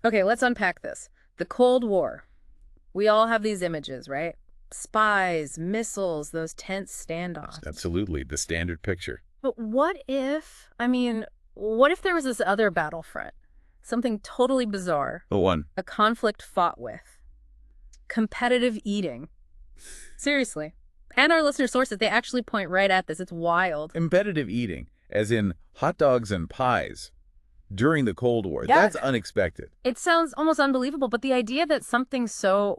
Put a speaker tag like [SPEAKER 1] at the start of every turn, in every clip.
[SPEAKER 1] Okay, let's unpack this. The Cold War. We all have these images, right? Spies, missiles, those tense standoffs.
[SPEAKER 2] Absolutely, the standard picture.
[SPEAKER 1] But what if there was this other battlefront? Something totally bizarre.
[SPEAKER 2] The one.
[SPEAKER 1] A conflict fought with. Competitive eating. Seriously. And our listener sources, they actually point right at this. It's wild.
[SPEAKER 2] Competitive eating, as in hot dogs and pies during the Cold War.
[SPEAKER 1] Yeah.
[SPEAKER 2] That's unexpected.
[SPEAKER 1] It sounds almost unbelievable, but the idea that something so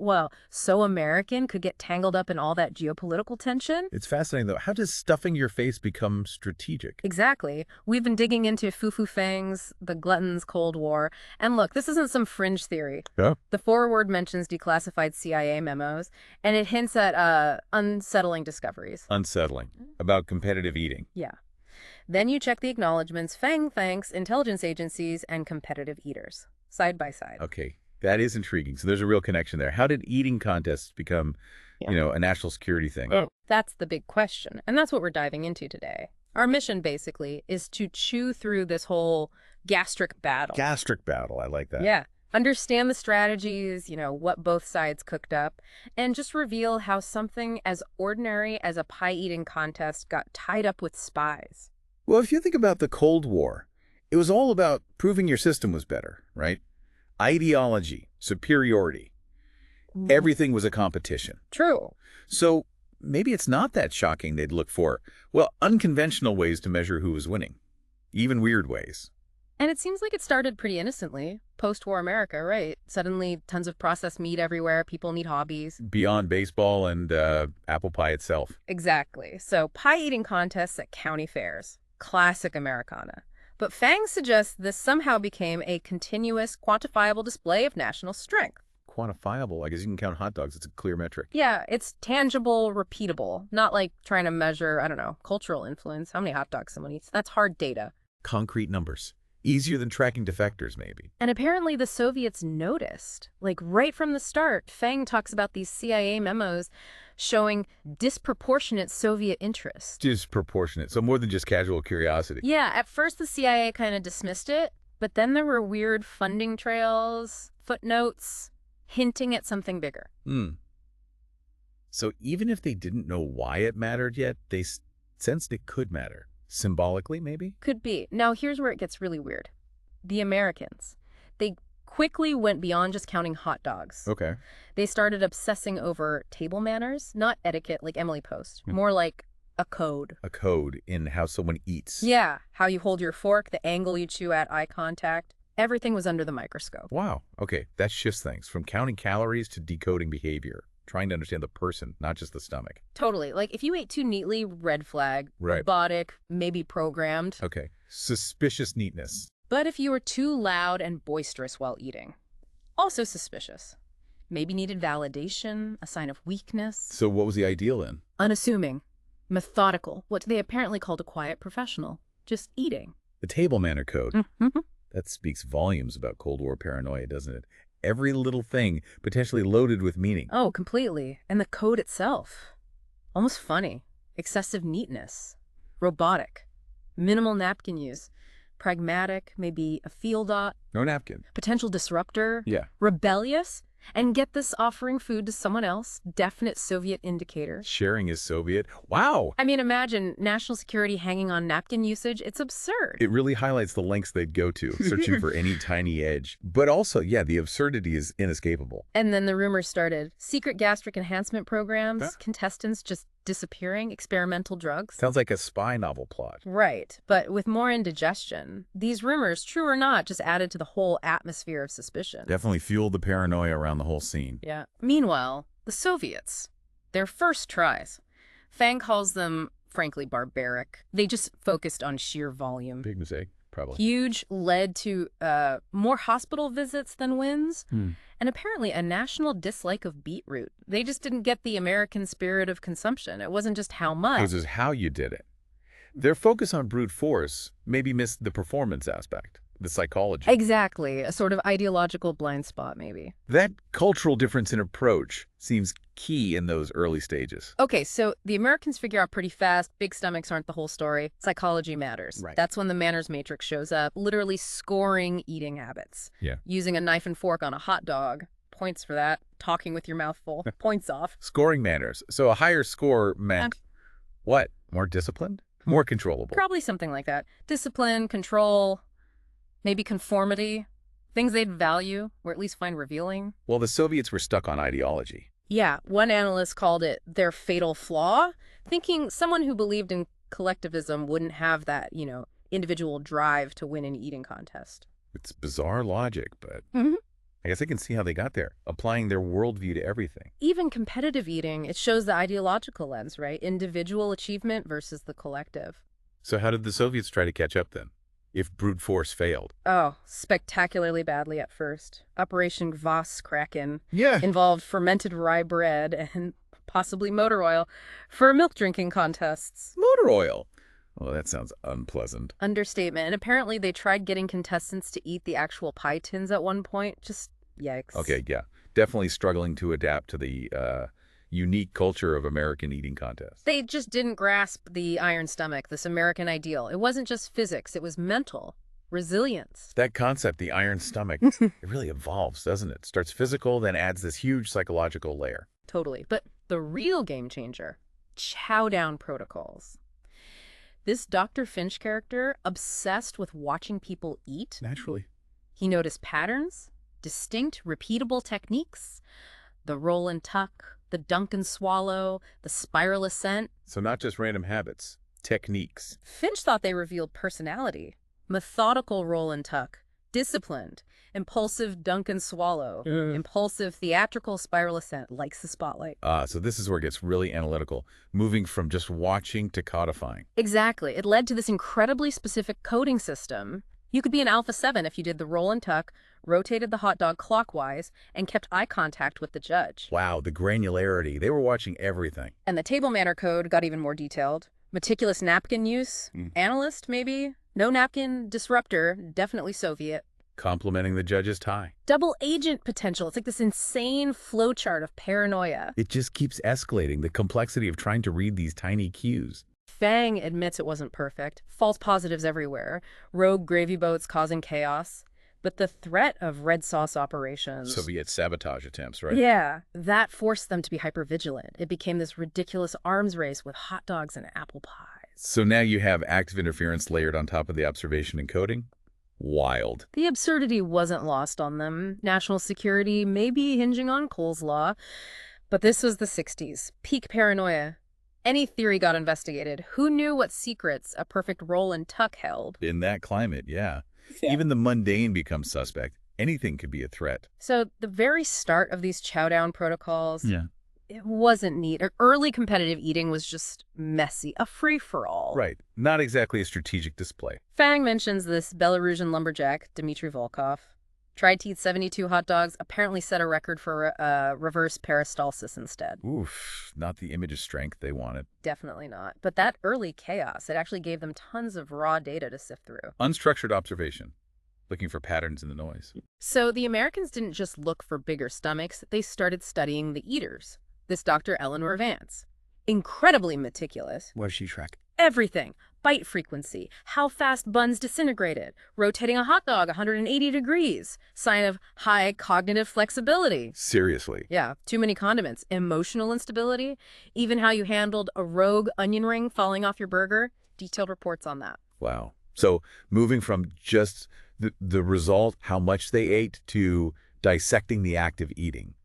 [SPEAKER 1] American could get tangled up in all that geopolitical tension?
[SPEAKER 2] It's fascinating, though. How does stuffing your face become strategic?
[SPEAKER 1] Exactly. We've been digging into Fufu Fang's, the Glutton's Cold War. And look, this isn't some fringe theory.
[SPEAKER 2] Yeah.
[SPEAKER 1] The foreword mentions declassified CIA memos, and it hints at unsettling discoveries.
[SPEAKER 2] Unsettling. About competitive eating.
[SPEAKER 1] Yeah. Then you check the acknowledgments, Fang thanks intelligence agencies and competitive eaters, side by side.
[SPEAKER 2] Okay, that is intriguing. So there's a real connection there. How did eating contests become, a national security thing?
[SPEAKER 1] Oh. That's the big question, and that's what we're diving into today. Our mission, basically, is to chew through this whole gastric battle.
[SPEAKER 2] Gastric battle, I like that.
[SPEAKER 1] Yeah. Understand the strategies, what both sides cooked up, and just reveal how something as ordinary as a pie-eating contest got tied up with spies.
[SPEAKER 2] Well, if you think about the Cold War, it was all about proving your system was better, right? Ideology, superiority. Everything was a competition.
[SPEAKER 1] True.
[SPEAKER 2] So maybe it's not that shocking they'd look for, unconventional ways to measure who was winning. Even weird ways.
[SPEAKER 1] And it seems like it started pretty innocently. Post-war America, right? Suddenly, tons of processed meat everywhere. People need hobbies.
[SPEAKER 2] Beyond baseball and apple pie itself.
[SPEAKER 1] Exactly. So pie-eating contests at county fairs. Classic Americana. But Fang suggests this somehow became a continuous, quantifiable display of national strength.
[SPEAKER 2] Quantifiable. I guess you can count hot dogs. It's a clear metric.
[SPEAKER 1] Yeah, it's tangible, repeatable. Not like trying to measure, cultural influence. How many hot dogs someone eats. That's hard data.
[SPEAKER 2] Concrete numbers. Easier than tracking defectors, maybe.
[SPEAKER 1] And apparently the Soviets noticed. Like right from the start, Fang talks about these CIA memos showing disproportionate Soviet interest.
[SPEAKER 2] Disproportionate. So more than just casual curiosity.
[SPEAKER 1] Yeah, at first the CIA kind of dismissed it, but then there were weird funding trails, footnotes, hinting at something bigger.
[SPEAKER 2] So even if they didn't know why it mattered yet, they sensed it could matter. Symbolically, maybe?
[SPEAKER 1] Could be. Now, here's where it gets really weird. The Americans. They quickly went beyond just counting hot dogs.
[SPEAKER 2] Okay.
[SPEAKER 1] They started obsessing over table manners, not etiquette like Emily Post, more like a code.
[SPEAKER 2] A code in how someone eats.
[SPEAKER 1] Yeah, how you hold your fork, the angle you chew at, eye contact. Everything was under the microscope.
[SPEAKER 2] Wow. Okay, that shifts things from counting calories to decoding behavior. Trying to understand the person, not just the stomach.
[SPEAKER 1] Totally. Like, if you ate too neatly, red flag.
[SPEAKER 2] Right.
[SPEAKER 1] Robotic, maybe programmed.
[SPEAKER 2] Okay. Suspicious neatness.
[SPEAKER 1] But if you were too loud and boisterous while eating, also suspicious. Maybe needed validation, a sign of weakness.
[SPEAKER 2] So what was the ideal then?
[SPEAKER 1] Unassuming. Methodical. What they apparently called a quiet professional. Just eating.
[SPEAKER 2] The table manner code.
[SPEAKER 1] Mm-hmm.
[SPEAKER 2] That speaks volumes about Cold War paranoia, doesn't it? Every little thing potentially loaded with meaning.
[SPEAKER 1] Oh, completely. And the code itself. Almost funny. Excessive neatness. Robotic. Minimal napkin use. Pragmatic, maybe a field dot.
[SPEAKER 2] No napkin.
[SPEAKER 1] Potential disruptor.
[SPEAKER 2] Yeah.
[SPEAKER 1] Rebellious. And get this, offering food to someone else. Definite Soviet indicator.
[SPEAKER 2] Sharing is Soviet. Wow.
[SPEAKER 1] I mean, imagine national security hanging on napkin usage. It's absurd.
[SPEAKER 2] It really highlights the lengths they'd go to, searching for any tiny edge. But also, yeah, the absurdity is inescapable.
[SPEAKER 1] And then the rumors started. Secret gastric enhancement programs, contestants just disappearing, experimental drugs.
[SPEAKER 2] Sounds like a spy novel plot.
[SPEAKER 1] Right, but with more indigestion. These rumors, true or not, just added to the whole atmosphere of suspicion.
[SPEAKER 2] Definitely fueled the paranoia around the whole scene.
[SPEAKER 1] Yeah. Meanwhile, the Soviets, their first tries. Fang calls them, frankly, barbaric. They just focused on sheer volume.
[SPEAKER 2] Big mistake, probably.
[SPEAKER 1] Huge, led to more hospital visits than wins, and apparently a national dislike of beetroot. They just didn't get the American spirit of consumption. It wasn't just how much.
[SPEAKER 2] It was just how you did it. Their focus on brute force maybe missed the performance aspect, the psychology.
[SPEAKER 1] Exactly. A sort of ideological blind spot, maybe.
[SPEAKER 2] That cultural difference in approach seems key in those early stages.
[SPEAKER 1] Okay, so the Americans figure out pretty fast, big stomachs aren't the whole story. Psychology matters.
[SPEAKER 2] Right.
[SPEAKER 1] That's when the manners matrix shows up, literally scoring eating habits.
[SPEAKER 2] Yeah.
[SPEAKER 1] Using a knife and fork on a hot dog. Points for that. Talking with your mouth full. Points off.
[SPEAKER 2] Scoring manners. So a higher score meant what? More disciplined? More controllable?
[SPEAKER 1] Probably something like that. Discipline, control, maybe conformity. Things they'd value, or at least find revealing.
[SPEAKER 2] Well, the Soviets were stuck on ideology.
[SPEAKER 1] Yeah, one analyst called it their fatal flaw, thinking someone who believed in collectivism wouldn't have that, individual drive to win an eating contest.
[SPEAKER 2] It's bizarre logic, but
[SPEAKER 1] Mhm.
[SPEAKER 2] I guess I can see how they got there, applying their worldview to everything.
[SPEAKER 1] Even competitive eating, it shows the ideological lens, right? Individual achievement versus the collective.
[SPEAKER 2] So how did the Soviets try to catch up then, if brute force failed?
[SPEAKER 1] Oh, spectacularly badly at first. Operation Kraken
[SPEAKER 2] Yeah.
[SPEAKER 1] involved fermented rye bread and possibly motor oil for milk drinking contests.
[SPEAKER 2] Motor oil. Well, that sounds unpleasant.
[SPEAKER 1] Understatement. And apparently they tried getting contestants to eat the actual pie tins at one point. Just yikes.
[SPEAKER 2] Okay, yeah. Definitely struggling to adapt to the unique culture of American eating contests.
[SPEAKER 1] They just didn't grasp the iron stomach, this American ideal. It wasn't just physics, it was mental. Resilience.
[SPEAKER 2] That concept, the iron stomach, it really evolves, doesn't it? Starts physical, then adds this huge psychological layer.
[SPEAKER 1] Totally. But the real game changer, Chowdown Protocols. This Dr. Finch character, obsessed with watching people eat.
[SPEAKER 2] Naturally.
[SPEAKER 1] He noticed patterns, distinct, repeatable techniques, the roll and tuck, the dunk and swallow, the spiral ascent.
[SPEAKER 2] So not just random habits, techniques.
[SPEAKER 1] Finch thought they revealed personality. Methodical roll and tuck, disciplined, impulsive dunk and swallow, impulsive theatrical spiral ascent, likes the spotlight.
[SPEAKER 2] So this is where it gets really analytical, moving from just watching to codifying.
[SPEAKER 1] Exactly. It led to this incredibly specific coding system. You could be an Alpha 7 if you did the roll and tuck, rotated the hot dog clockwise, and kept eye contact with the judge.
[SPEAKER 2] Wow, the granularity. They were watching everything.
[SPEAKER 1] And the table manner code got even more detailed. Meticulous napkin use, analyst maybe, no napkin, disruptor, definitely Soviet.
[SPEAKER 2] Complimenting the judge's tie.
[SPEAKER 1] Double agent potential. It's like this insane flowchart of paranoia.
[SPEAKER 2] It just keeps escalating, the complexity of trying to read these tiny cues.
[SPEAKER 1] Fang admits it wasn't perfect. False positives everywhere. Rogue gravy boats causing chaos. But the threat of red sauce operations...
[SPEAKER 2] Soviet sabotage attempts, right?
[SPEAKER 1] Yeah, that forced them to be hypervigilant. It became this ridiculous arms race with hot dogs and apple pies.
[SPEAKER 2] So now you have active interference layered on top of the observation and coding? Wild.
[SPEAKER 1] The absurdity wasn't lost on them. National security may be hinging on Cole's Law. But this was the 60s. Peak paranoia. Any theory got investigated. Who knew what secrets a perfect roll and tuck held?
[SPEAKER 2] In that climate, yeah. Even the mundane becomes suspect. Anything could be a threat.
[SPEAKER 1] So the very start of these Chowdown Protocols,
[SPEAKER 2] Yeah.
[SPEAKER 1] it wasn't neat. Early competitive eating was just messy, a free-for-all.
[SPEAKER 2] Right. Not exactly a strategic display.
[SPEAKER 1] Fang mentions this Belarusian lumberjack, Dmitry Volkov. Tried to eat 72 hot dogs, apparently set a record for reverse peristalsis instead.
[SPEAKER 2] Oof, not the image of strength they wanted.
[SPEAKER 1] Definitely not. But that early chaos, it actually gave them tons of raw data to sift through.
[SPEAKER 2] Unstructured observation, looking for patterns in the noise.
[SPEAKER 1] So the Americans didn't just look for bigger stomachs, they started studying the eaters. This Dr. Eleanor Vance. Incredibly meticulous.
[SPEAKER 2] What does she track?
[SPEAKER 1] Everything. Bite frequency, how fast buns disintegrated, rotating a hot dog 180 degrees, sign of high cognitive flexibility.
[SPEAKER 2] Seriously?
[SPEAKER 1] Yeah, too many condiments, emotional instability, even how you handled a rogue onion ring falling off your burger. Detailed reports on that.
[SPEAKER 2] Wow. So moving from just the result, how much they ate, to dissecting the act of eating.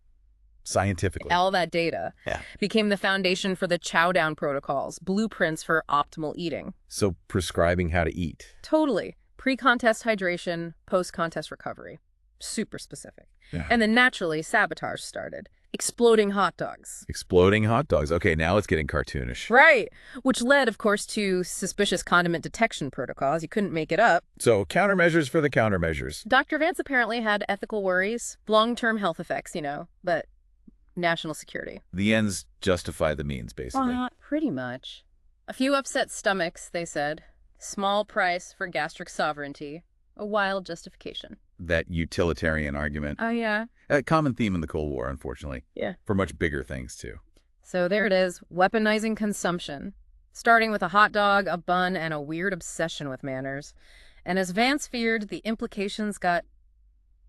[SPEAKER 2] Scientifically.
[SPEAKER 1] All that data became the foundation for the Chowdown Protocols, blueprints for optimal eating.
[SPEAKER 2] So prescribing how to eat.
[SPEAKER 1] Totally. Pre-contest hydration, post-contest recovery. Super specific.
[SPEAKER 2] Yeah.
[SPEAKER 1] And then naturally, sabotage started. Exploding hot dogs.
[SPEAKER 2] Exploding hot dogs. Okay, now it's getting cartoonish.
[SPEAKER 1] Right. Which led, of course, to suspicious condiment detection protocols. You couldn't make it up.
[SPEAKER 2] So countermeasures for the countermeasures.
[SPEAKER 1] Dr. Vance apparently had ethical worries, long-term health effects, but national security.
[SPEAKER 2] The ends justify the means, basically.
[SPEAKER 1] Pretty much. A few upset stomachs, they said. Small price for gastric sovereignty. A wild justification.
[SPEAKER 2] That utilitarian argument.
[SPEAKER 1] Oh, yeah.
[SPEAKER 2] A common theme in the Cold War, unfortunately.
[SPEAKER 1] Yeah.
[SPEAKER 2] For much bigger things, too.
[SPEAKER 1] So there it is, weaponizing consumption. Starting with a hot dog, a bun, and a weird obsession with manners. And as Vance feared, the implications got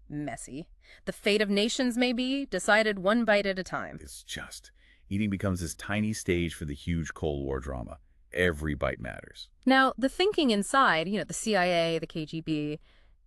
[SPEAKER 1] messy. The fate of nations, maybe, decided one bite at a time.
[SPEAKER 2] It's just, eating becomes this tiny stage for the huge Cold War drama. Every bite matters.
[SPEAKER 1] Now, the thinking inside, the CIA, the KGB,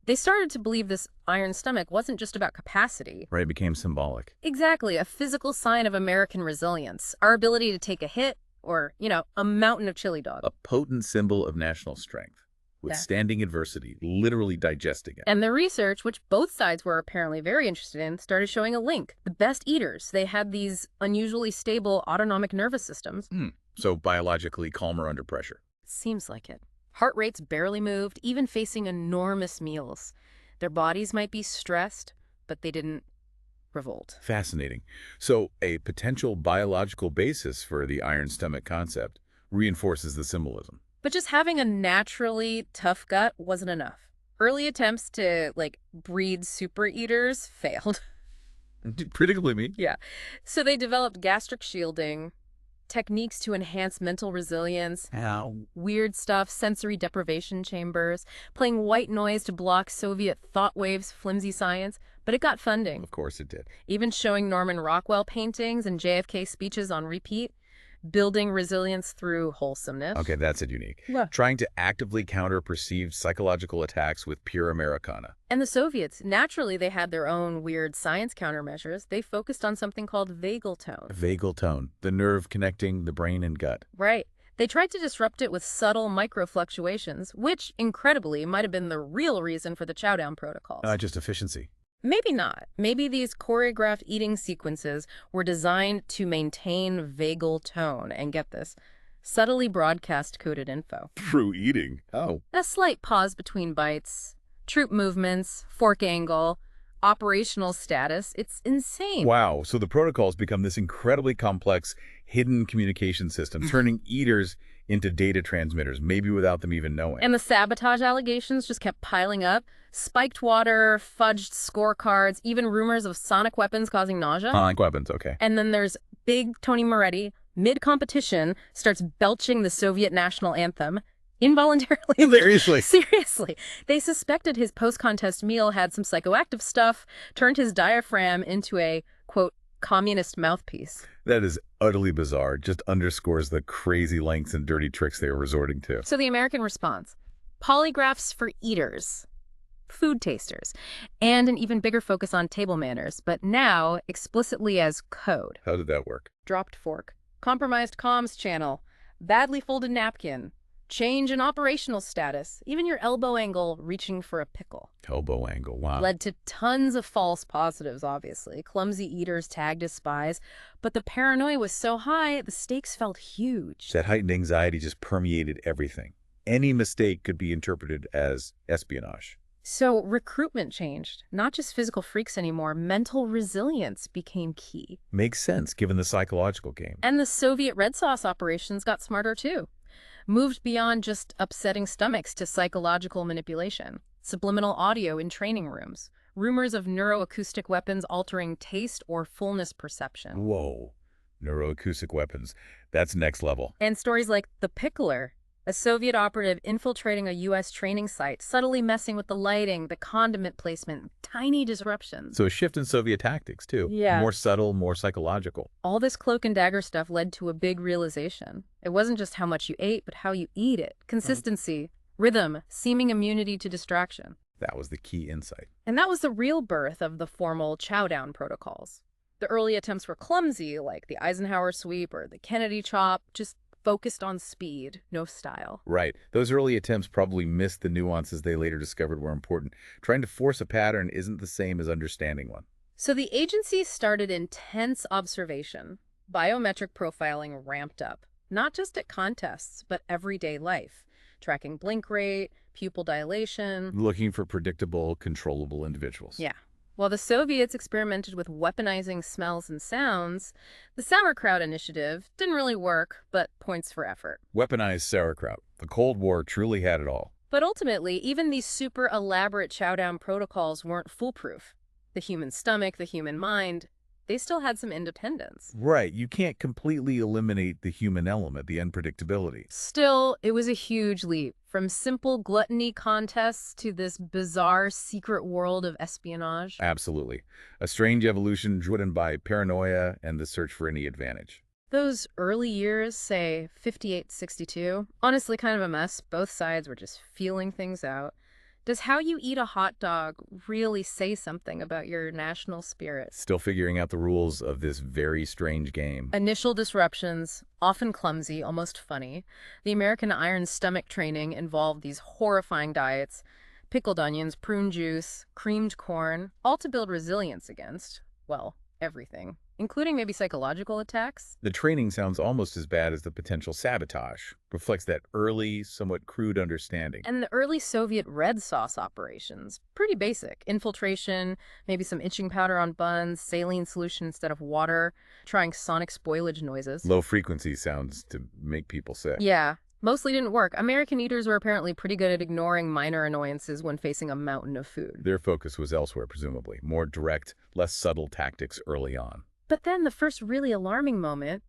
[SPEAKER 1] they started to believe this iron stomach wasn't just about capacity.
[SPEAKER 2] Right, it became symbolic.
[SPEAKER 1] Exactly, a physical sign of American resilience. Our ability to take a hit or, a mountain of chili dog.
[SPEAKER 2] A potent symbol of national strength. Withstanding adversity, literally digesting it.
[SPEAKER 1] And the research, which both sides were apparently very interested in, started showing a link. The best eaters, they had these unusually stable autonomic nervous systems.
[SPEAKER 2] So biologically calmer under pressure.
[SPEAKER 1] Seems like it. Heart rates barely moved, even facing enormous meals. Their bodies might be stressed, but they didn't revolt.
[SPEAKER 2] Fascinating. So a potential biological basis for the iron stomach concept reinforces the symbolism.
[SPEAKER 1] But just having a naturally tough gut wasn't enough. Early attempts to, breed super eaters failed.
[SPEAKER 2] Predictably me.
[SPEAKER 1] Yeah. So they developed gastric shielding, techniques to enhance mental resilience, weird stuff, sensory deprivation chambers, playing white noise to block Soviet thought waves, flimsy science. But it got funding.
[SPEAKER 2] Of course it did.
[SPEAKER 1] Even showing Norman Rockwell paintings and JFK speeches on repeat. Building resilience through wholesomeness.
[SPEAKER 2] Okay, that's it unique.
[SPEAKER 1] What?
[SPEAKER 2] Trying to actively counter perceived psychological attacks with pure Americana.
[SPEAKER 1] And the Soviets, naturally, they had their own weird science countermeasures. They focused on something called vagal tone.
[SPEAKER 2] Vagal tone, the nerve connecting the brain and gut.
[SPEAKER 1] Right. They tried to disrupt it with subtle microfluctuations, which, incredibly, might have been the real reason for the Chowdown Protocols.
[SPEAKER 2] Just efficiency.
[SPEAKER 1] Maybe not. Maybe these choreographed eating sequences were designed to maintain vagal tone and, get this, subtly broadcast coded info.
[SPEAKER 2] Through eating. Oh.
[SPEAKER 1] A slight pause between bites, troop movements, fork angle, operational status. It's insane.
[SPEAKER 2] Wow. So the protocols become this incredibly complex, hidden communication system, turning eaters into data transmitters, maybe without them even knowing.
[SPEAKER 1] And the sabotage allegations just kept piling up. Spiked water, fudged scorecards, even rumors of sonic weapons causing nausea.
[SPEAKER 2] Sonic weapons, okay.
[SPEAKER 1] And then there's big Tony Moretti, mid-competition, starts belching the Soviet national anthem. Involuntarily.
[SPEAKER 2] Seriously.
[SPEAKER 1] Seriously. They suspected his post-contest meal had some psychoactive stuff, turned his diaphragm into a, quote, communist mouthpiece.
[SPEAKER 2] That is utterly bizarre. Just underscores the crazy lengths and dirty tricks they were resorting to.
[SPEAKER 1] So the American response, polygraphs for eaters, food tasters, and an even bigger focus on table manners, but now explicitly as code.
[SPEAKER 2] How did that work?
[SPEAKER 1] Dropped fork, compromised comms channel, badly folded napkin, change in operational status, even your elbow angle reaching for a pickle.
[SPEAKER 2] Elbow angle, wow.
[SPEAKER 1] Led to tons of false positives, obviously. Clumsy eaters tagged as spies. But the paranoia was so high, the stakes felt huge.
[SPEAKER 2] That heightened anxiety just permeated everything. Any mistake could be interpreted as espionage.
[SPEAKER 1] So recruitment changed. Not just physical freaks anymore. Mental resilience became key.
[SPEAKER 2] Makes sense, given the psychological game.
[SPEAKER 1] And the Soviet Red Sauce operations got smarter, too. Moved beyond just upsetting stomachs to psychological manipulation, subliminal audio in training rooms, rumors of neuroacoustic weapons altering taste or fullness perception.
[SPEAKER 2] Whoa, neuroacoustic weapons. That's next level.
[SPEAKER 1] And stories like the Pickler, a Soviet operative infiltrating a U.S. training site, subtly messing with the lighting, the condiment placement, tiny disruptions.
[SPEAKER 2] So a shift in Soviet tactics, too.
[SPEAKER 1] Yeah.
[SPEAKER 2] More subtle, more psychological.
[SPEAKER 1] All this cloak and dagger stuff led to a big realization. It wasn't just how much you ate, but how you eat it. Consistency, rhythm, seeming immunity to distraction.
[SPEAKER 2] That was the key insight.
[SPEAKER 1] And that was the real birth of the formal Chowdown Protocols. The early attempts were clumsy, like the Eisenhower sweep or the Kennedy chop, just focused on speed, no style.
[SPEAKER 2] Right. Those early attempts probably missed the nuances they later discovered were important. Trying to force a pattern isn't the same as understanding one.
[SPEAKER 1] So the agency started intense observation. Biometric profiling ramped up, not just at contests, but everyday life. Tracking blink rate, pupil dilation.
[SPEAKER 2] Looking for predictable, controllable individuals.
[SPEAKER 1] Yeah. While the Soviets experimented with weaponizing smells and sounds, the sauerkraut initiative didn't really work, but points for effort.
[SPEAKER 2] Weaponized sauerkraut. The Cold War truly had it all.
[SPEAKER 1] But ultimately, even these super elaborate Chowdown protocols weren't foolproof. The human stomach, the human mind, they still had some independence.
[SPEAKER 2] Right. You can't completely eliminate the human element, the unpredictability.
[SPEAKER 1] Still, it was a huge leap, from simple gluttony contests to this bizarre secret world of espionage.
[SPEAKER 2] Absolutely. A strange evolution driven by paranoia and the search for any advantage.
[SPEAKER 1] Those early years, say 58, 62, honestly kind of a mess. Both sides were just feeling things out. Does how you eat a hot dog really say something about your national spirit?
[SPEAKER 2] Still figuring out the rules of this very strange game.
[SPEAKER 1] Initial disruptions, often clumsy, almost funny. The American iron stomach training involved these horrifying diets, pickled onions, prune juice, creamed corn, all to build resilience against, well, everything, including maybe psychological attacks.
[SPEAKER 2] The training sounds almost as bad as the potential sabotage. Reflects that early, somewhat crude understanding.
[SPEAKER 1] And the early Soviet red sauce operations, pretty basic. Infiltration, maybe some itching powder on buns, saline solution instead of water, trying sonic spoilage noises.
[SPEAKER 2] Low frequency sounds to make people sick.
[SPEAKER 1] Yeah, mostly didn't work. American eaters were apparently pretty good at ignoring minor annoyances when facing a mountain of food.
[SPEAKER 2] Their focus was elsewhere, presumably. More direct, less subtle tactics early on.
[SPEAKER 1] But then the first really alarming moment,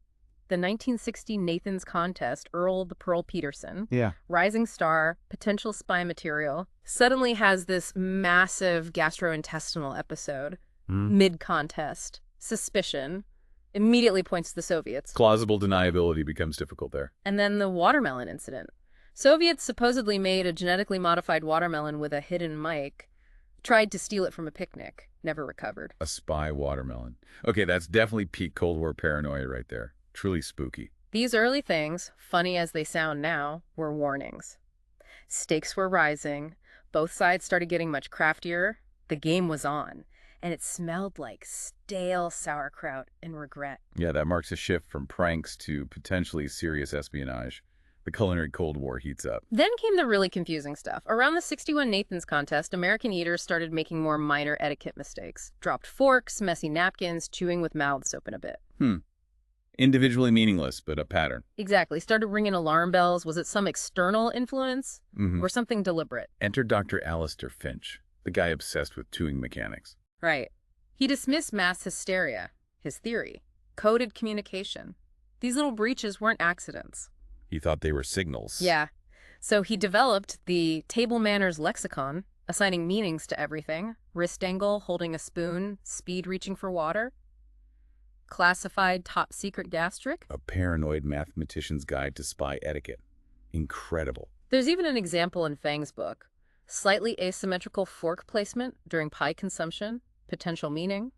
[SPEAKER 1] the 1960 Nathan's Contest, Earl the Pearl Peterson,
[SPEAKER 2] Yeah.
[SPEAKER 1] rising star, potential spy material, suddenly has this massive gastrointestinal episode, mid-contest, suspicion, immediately points to the Soviets.
[SPEAKER 2] Plausible deniability becomes difficult there.
[SPEAKER 1] And then the watermelon incident. Soviets supposedly made a genetically modified watermelon with a hidden mic, tried to steal it from a picnic, never recovered.
[SPEAKER 2] A spy watermelon. Okay, that's definitely peak Cold War paranoia right there. Truly spooky.
[SPEAKER 1] These early things, funny as they sound now, were warnings. Stakes were rising, both sides started getting much craftier, the game was on, and it smelled like stale sauerkraut and regret.
[SPEAKER 2] Yeah, that marks a shift from pranks to potentially serious espionage. The culinary Cold War heats up.
[SPEAKER 1] Then came the really confusing stuff. Around the 61 Nathan's Contest, American eaters started making more minor etiquette mistakes. Dropped forks, messy napkins, chewing with mouths open a bit.
[SPEAKER 2] Individually meaningless, but a pattern.
[SPEAKER 1] Exactly. Started ringing alarm bells. Was it some external influence or something deliberate?
[SPEAKER 2] Enter Dr. Alistair Finch, the guy obsessed with chewing mechanics.
[SPEAKER 1] Right. He dismissed mass hysteria, his theory. Coded communication. These little breaches weren't accidents.
[SPEAKER 2] He thought they were signals.
[SPEAKER 1] Yeah. So he developed the table manners lexicon, assigning meanings to everything. Wrist angle, holding a spoon, speed reaching for water. Classified top secret gastric.
[SPEAKER 2] A paranoid mathematician's guide to spy etiquette. Incredible.
[SPEAKER 1] There's even an example in Fang's book. Slightly asymmetrical fork placement during pie consumption, potential meaning,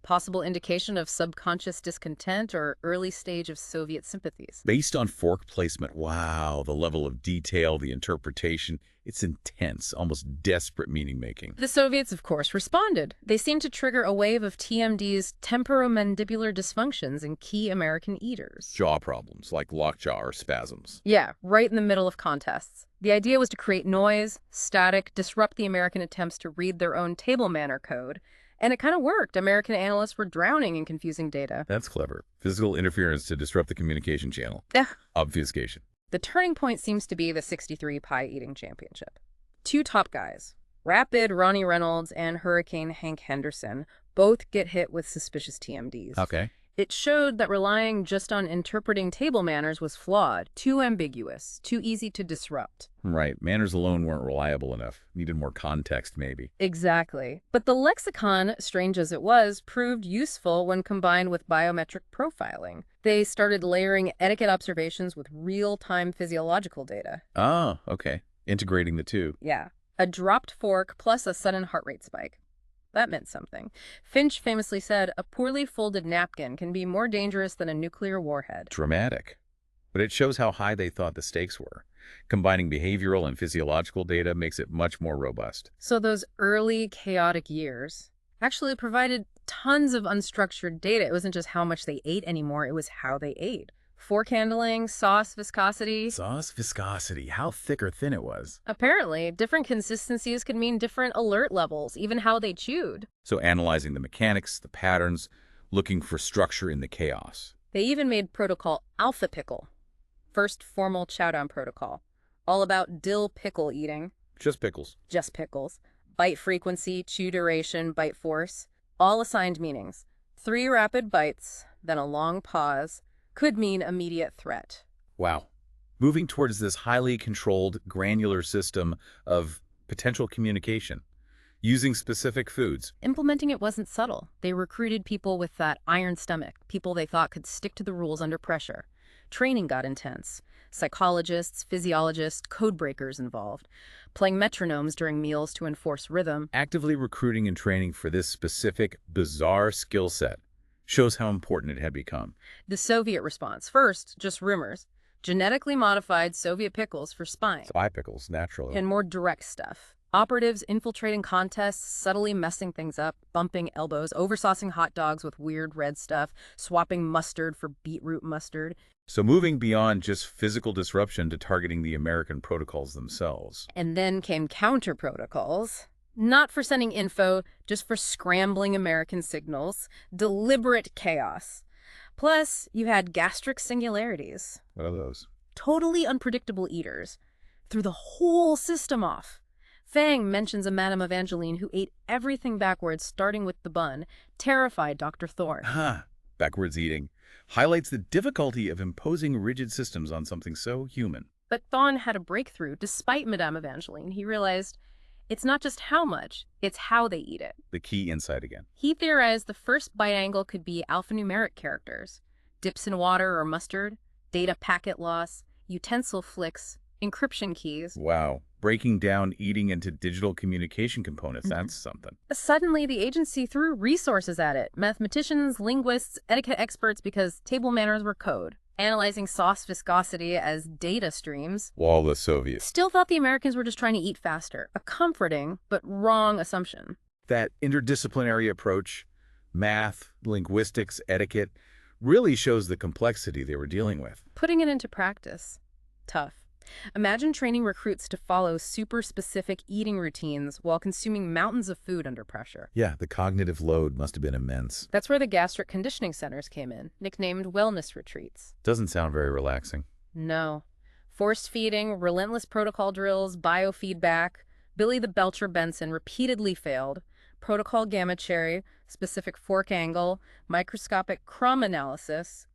[SPEAKER 1] possible indication of subconscious discontent or early stage of Soviet sympathies.
[SPEAKER 2] Based on fork placement, wow, the level of detail, the interpretation, it's intense, almost desperate meaning-making.
[SPEAKER 1] The Soviets, of course, responded. They seemed to trigger a wave of TMD's temporomandibular dysfunctions in key American eaters.
[SPEAKER 2] Jaw problems, like lockjaw or spasms.
[SPEAKER 1] Yeah, right in the middle of contests. The idea was to create noise, static, disrupt the American attempts to read their own table manner code. And it kind of worked. American analysts were drowning in confusing data.
[SPEAKER 2] That's clever. Physical interference to disrupt the communication channel.
[SPEAKER 1] Yeah.
[SPEAKER 2] Obfuscation.
[SPEAKER 1] The turning point seems to be the 63 Pie Eating Championship. Two top guys, Rapid Ronnie Reynolds and Hurricane Hank Henderson, both get hit with suspicious TMDs.
[SPEAKER 2] Okay.
[SPEAKER 1] It showed that relying just on interpreting table manners was flawed, too ambiguous, too easy to disrupt.
[SPEAKER 2] Right. Manners alone weren't reliable enough. Needed more context, maybe.
[SPEAKER 1] Exactly. But the lexicon, strange as it was, proved useful when combined with biometric profiling. They started layering etiquette observations with real-time physiological data.
[SPEAKER 2] Oh, okay. Integrating the two.
[SPEAKER 1] Yeah. A dropped fork plus a sudden heart rate spike. That meant something. Finch famously said, a poorly folded napkin can be more dangerous than a nuclear warhead.
[SPEAKER 2] Dramatic. But it shows how high they thought the stakes were. Combining behavioral and physiological data makes it much more robust.
[SPEAKER 1] So those early chaotic years actually provided tons of unstructured data. It wasn't just how much they ate anymore, it was how they ate. Fork handling, sauce viscosity.
[SPEAKER 2] Sauce viscosity, how thick or thin it was.
[SPEAKER 1] Apparently, different consistencies could mean different alert levels, even how they chewed.
[SPEAKER 2] So analyzing the mechanics, the patterns, looking for structure in the chaos.
[SPEAKER 1] They even made protocol Alpha Pickle, first formal Chowdown protocol. all about dill pickle eating,
[SPEAKER 2] Just pickles.
[SPEAKER 1] just pickles, bite frequency, chew duration, bite force, all assigned meanings. 3 rapid bites, then a long pause, could mean immediate threat.
[SPEAKER 2] Wow. Moving towards this highly controlled, granular system of potential communication, using specific foods.
[SPEAKER 1] Implementing it wasn't subtle. They recruited people with that iron stomach, people they thought could stick to the rules under pressure. Training got intense. Psychologists, physiologists, code breakers involved, playing metronomes during meals to enforce rhythm.
[SPEAKER 2] Actively recruiting and training for this specific, bizarre skill set shows how important it had become.
[SPEAKER 1] The Soviet response, first, just rumors. Genetically modified Soviet pickles for spying.
[SPEAKER 2] Spy pickles, naturally.
[SPEAKER 1] And more direct stuff. Operatives infiltrating contests, subtly messing things up, bumping elbows, oversaucing hot dogs with weird red stuff, swapping mustard for beetroot mustard.
[SPEAKER 2] So moving beyond just physical disruption to targeting the American protocols themselves.
[SPEAKER 1] And then came counter protocols. Not for sending info, just for scrambling American signals. Deliberate chaos. Plus, you had gastric singularities.
[SPEAKER 2] What are those?
[SPEAKER 1] Totally unpredictable eaters. Threw the whole system off. Fang mentions a Madame Evangeline who ate everything backwards, starting with the bun, terrified Dr. Thorne.
[SPEAKER 2] Backwards eating highlights the difficulty of imposing rigid systems on something so human.
[SPEAKER 1] But Thorne had a breakthrough. Despite Madame Evangeline, he realized it's not just how much, it's how they eat it.
[SPEAKER 2] The key insight again.
[SPEAKER 1] He theorized the first bite angle could be alphanumeric characters, dips in water or mustard, data packet loss, utensil flicks, encryption keys.
[SPEAKER 2] Wow. Breaking down eating into digital communication components, that's something.
[SPEAKER 1] Suddenly, the agency threw resources at it. Mathematicians, linguists, etiquette experts, because table manners were code. Analyzing sauce viscosity as data streams.
[SPEAKER 2] While the Soviets.
[SPEAKER 1] Still thought the Americans were just trying to eat faster. A comforting, but wrong assumption.
[SPEAKER 2] That interdisciplinary approach, math, linguistics, etiquette, really shows the complexity they were dealing with.
[SPEAKER 1] Putting it into practice. Tough. Imagine training recruits to follow super specific eating routines while consuming mountains of food under pressure.
[SPEAKER 2] Yeah, the cognitive load must have been immense.
[SPEAKER 1] That's where the gastric conditioning centers came in, nicknamed wellness retreats.
[SPEAKER 2] Doesn't sound very relaxing.
[SPEAKER 1] No. Forced feeding, relentless protocol drills, biofeedback. Billy the Belcher Benson repeatedly failed. Protocol Gamma Cherry, specific fork angle, microscopic crumb analysis.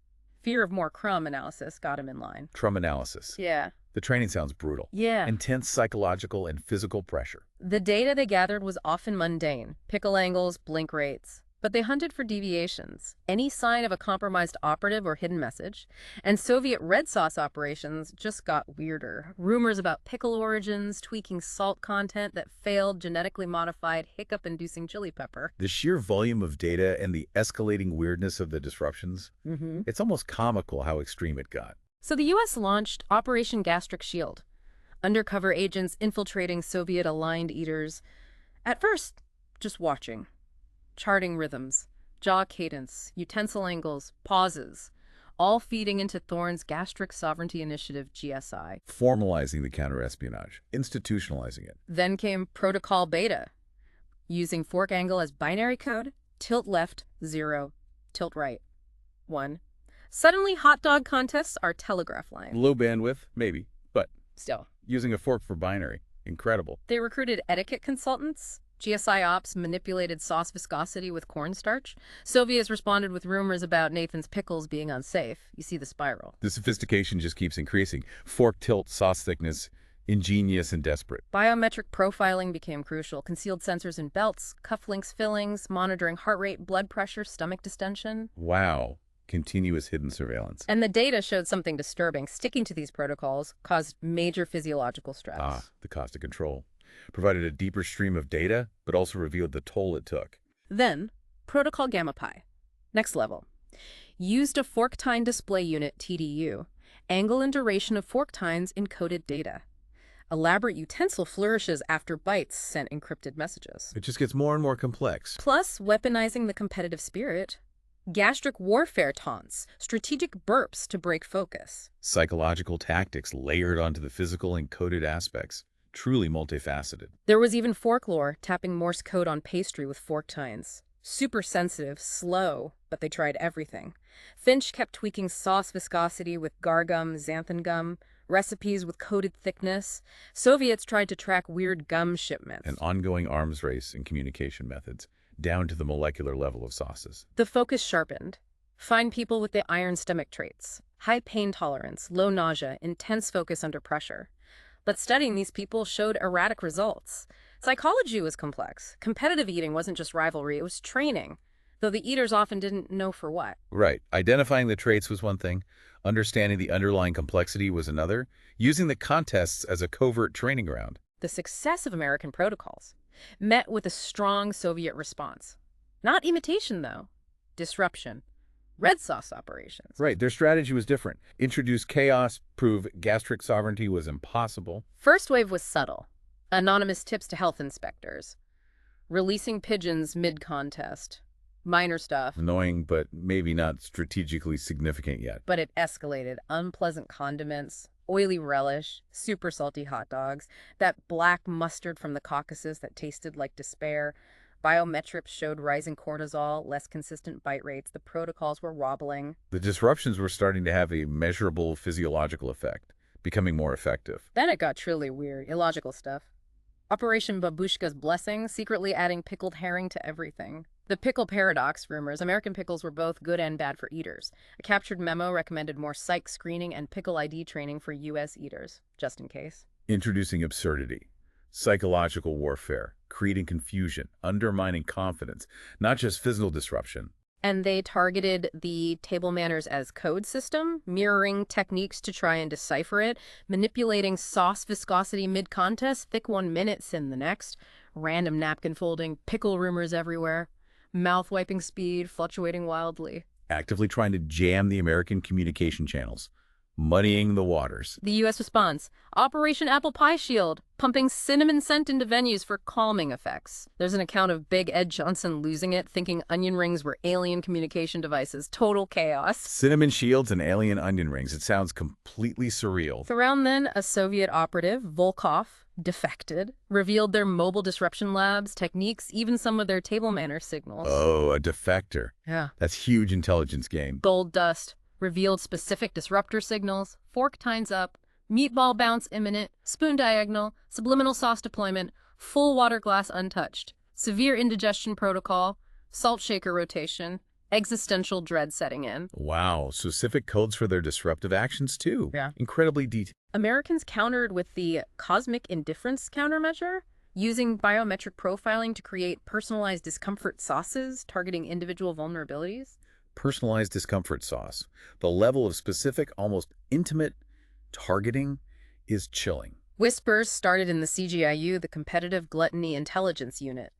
[SPEAKER 1] Fear of more crumb analysis got him in line.
[SPEAKER 2] Crumb analysis.
[SPEAKER 1] Yeah.
[SPEAKER 2] The training sounds brutal.
[SPEAKER 1] Yeah.
[SPEAKER 2] Intense psychological and physical pressure.
[SPEAKER 1] The data they gathered was often mundane. Pickle angles, blink rates. But they hunted for deviations, any sign of a compromised operative or hidden message. And Soviet red sauce operations just got weirder. Rumors about pickle origins, tweaking salt content that failed, genetically modified, hiccup-inducing chili pepper.
[SPEAKER 2] The sheer volume of data and the escalating weirdness of the disruptions, it's almost comical how extreme it got.
[SPEAKER 1] So the U.S. launched Operation Gastric Shield, undercover agents infiltrating Soviet-aligned eaters. At first, just watching. Charting rhythms, jaw cadence, utensil angles, pauses, all feeding into Thorne's Gastric Sovereignty Initiative, GSI.
[SPEAKER 2] Formalizing the counterespionage, institutionalizing it.
[SPEAKER 1] Then came Protocol Beta, using fork angle as binary code, tilt left, 0, tilt right, 1. Suddenly, hot dog contests are telegraph lines.
[SPEAKER 2] Low bandwidth, maybe, but
[SPEAKER 1] Still.
[SPEAKER 2] using a fork for binary. Incredible.
[SPEAKER 1] They recruited etiquette consultants. GSI ops manipulated sauce viscosity with cornstarch. Soviets responded with rumors about Nathan's pickles being unsafe. You see the spiral.
[SPEAKER 2] The sophistication just keeps increasing. Fork tilt, sauce thickness, ingenious and desperate.
[SPEAKER 1] Biometric profiling became crucial. Concealed sensors in belts, cufflinks, fillings, monitoring heart rate, blood pressure, stomach distension.
[SPEAKER 2] Wow. Continuous hidden surveillance.
[SPEAKER 1] And the data showed something disturbing. Sticking to these protocols caused major physiological stress.
[SPEAKER 2] The cost of control. Provided a deeper stream of data, but also revealed the toll it took.
[SPEAKER 1] Then, Protocol Gamma Pi. Next level. Used a fork tine display unit, TDU. Angle and duration of fork tines encoded data. Elaborate utensil flourishes after bites sent encrypted messages.
[SPEAKER 2] It just gets more and more complex.
[SPEAKER 1] Plus, weaponizing the competitive spirit. Gastric warfare taunts, strategic burps to break focus.
[SPEAKER 2] Psychological tactics layered onto the physical encoded aspects. Truly multifaceted.
[SPEAKER 1] There was even fork lore, tapping Morse code on pastry with fork tines. Super sensitive, slow, but they tried everything. Finch kept tweaking sauce viscosity with gar gum, xanthan gum, recipes with coded thickness. Soviets tried to track weird gum shipments.
[SPEAKER 2] An ongoing arms race in communication methods, down to the molecular level of sauces.
[SPEAKER 1] The focus sharpened. Find people with the iron stomach traits. High pain tolerance, low nausea, intense focus under pressure. But studying these people showed erratic results. Psychology was complex. Competitive eating wasn't just rivalry, it was training, though the eaters often didn't know for what.
[SPEAKER 2] Right. Identifying the traits was one thing. Understanding the underlying complexity was another. Using the contests as a covert training ground.
[SPEAKER 1] The success of American protocols met with a strong Soviet response. Not imitation, though. Disruption. Red sauce operations.
[SPEAKER 2] Right. Their strategy was different. Introduce chaos, prove gastric sovereignty was impossible.
[SPEAKER 1] First wave was subtle. Anonymous tips to health inspectors. Releasing pigeons mid-contest. Minor stuff.
[SPEAKER 2] Annoying, but maybe not strategically significant yet.
[SPEAKER 1] But it escalated. Unpleasant condiments, oily relish, super salty hot dogs, that black mustard from the Caucasus that tasted like despair. Biometrics showed rising cortisol, less consistent bite rates. The protocols were wobbling.
[SPEAKER 2] The disruptions were starting to have a measurable physiological effect, becoming more effective.
[SPEAKER 1] Then it got truly weird, illogical stuff. Operation Babushka's Blessing, secretly adding pickled herring to everything. The pickle paradox rumors. American pickles were both good and bad for eaters. A captured memo recommended more psych screening and pickle ID training for U.S. eaters, just in case.
[SPEAKER 2] Introducing absurdity, psychological warfare, creating confusion, undermining confidence, not just physical disruption.
[SPEAKER 1] And they targeted the table manners as code system, mirroring techniques to try and decipher it, manipulating sauce viscosity mid-contest, thick 1 minute, thin the next, random napkin folding, pickle rumors everywhere, mouth-wiping speed fluctuating wildly.
[SPEAKER 2] Actively trying to jam the American communication channels, muddying the waters.
[SPEAKER 1] The U.S. response, Operation Apple Pie Shield, pumping cinnamon scent into venues for calming effects. There's an account of Big Ed Johnson losing it, thinking onion rings were alien communication devices. Total chaos.
[SPEAKER 2] Cinnamon shields and alien onion rings. It sounds completely surreal.
[SPEAKER 1] Around then, a Soviet operative, Volkov, defected, revealed their mobile disruption labs, techniques, even some of their table manner signals.
[SPEAKER 2] Oh, a defector.
[SPEAKER 1] Yeah.
[SPEAKER 2] That's huge intelligence game.
[SPEAKER 1] Gold dust revealed specific disruptor signals, fork tines up, meatball bounce imminent, spoon diagonal, subliminal sauce deployment, full water glass untouched, severe indigestion protocol, salt shaker rotation, existential dread setting in.
[SPEAKER 2] Wow, specific codes for their disruptive actions too.
[SPEAKER 1] Yeah.
[SPEAKER 2] Incredibly detailed.
[SPEAKER 1] Americans countered with the cosmic indifference countermeasure, using biometric profiling to create personalized discomfort sauces targeting individual vulnerabilities.
[SPEAKER 2] Personalized discomfort sauce. The level of specific, almost intimate targeting is chilling.
[SPEAKER 1] Whispers started in the CGIU, the Competitive Gluttony Intelligence Unit.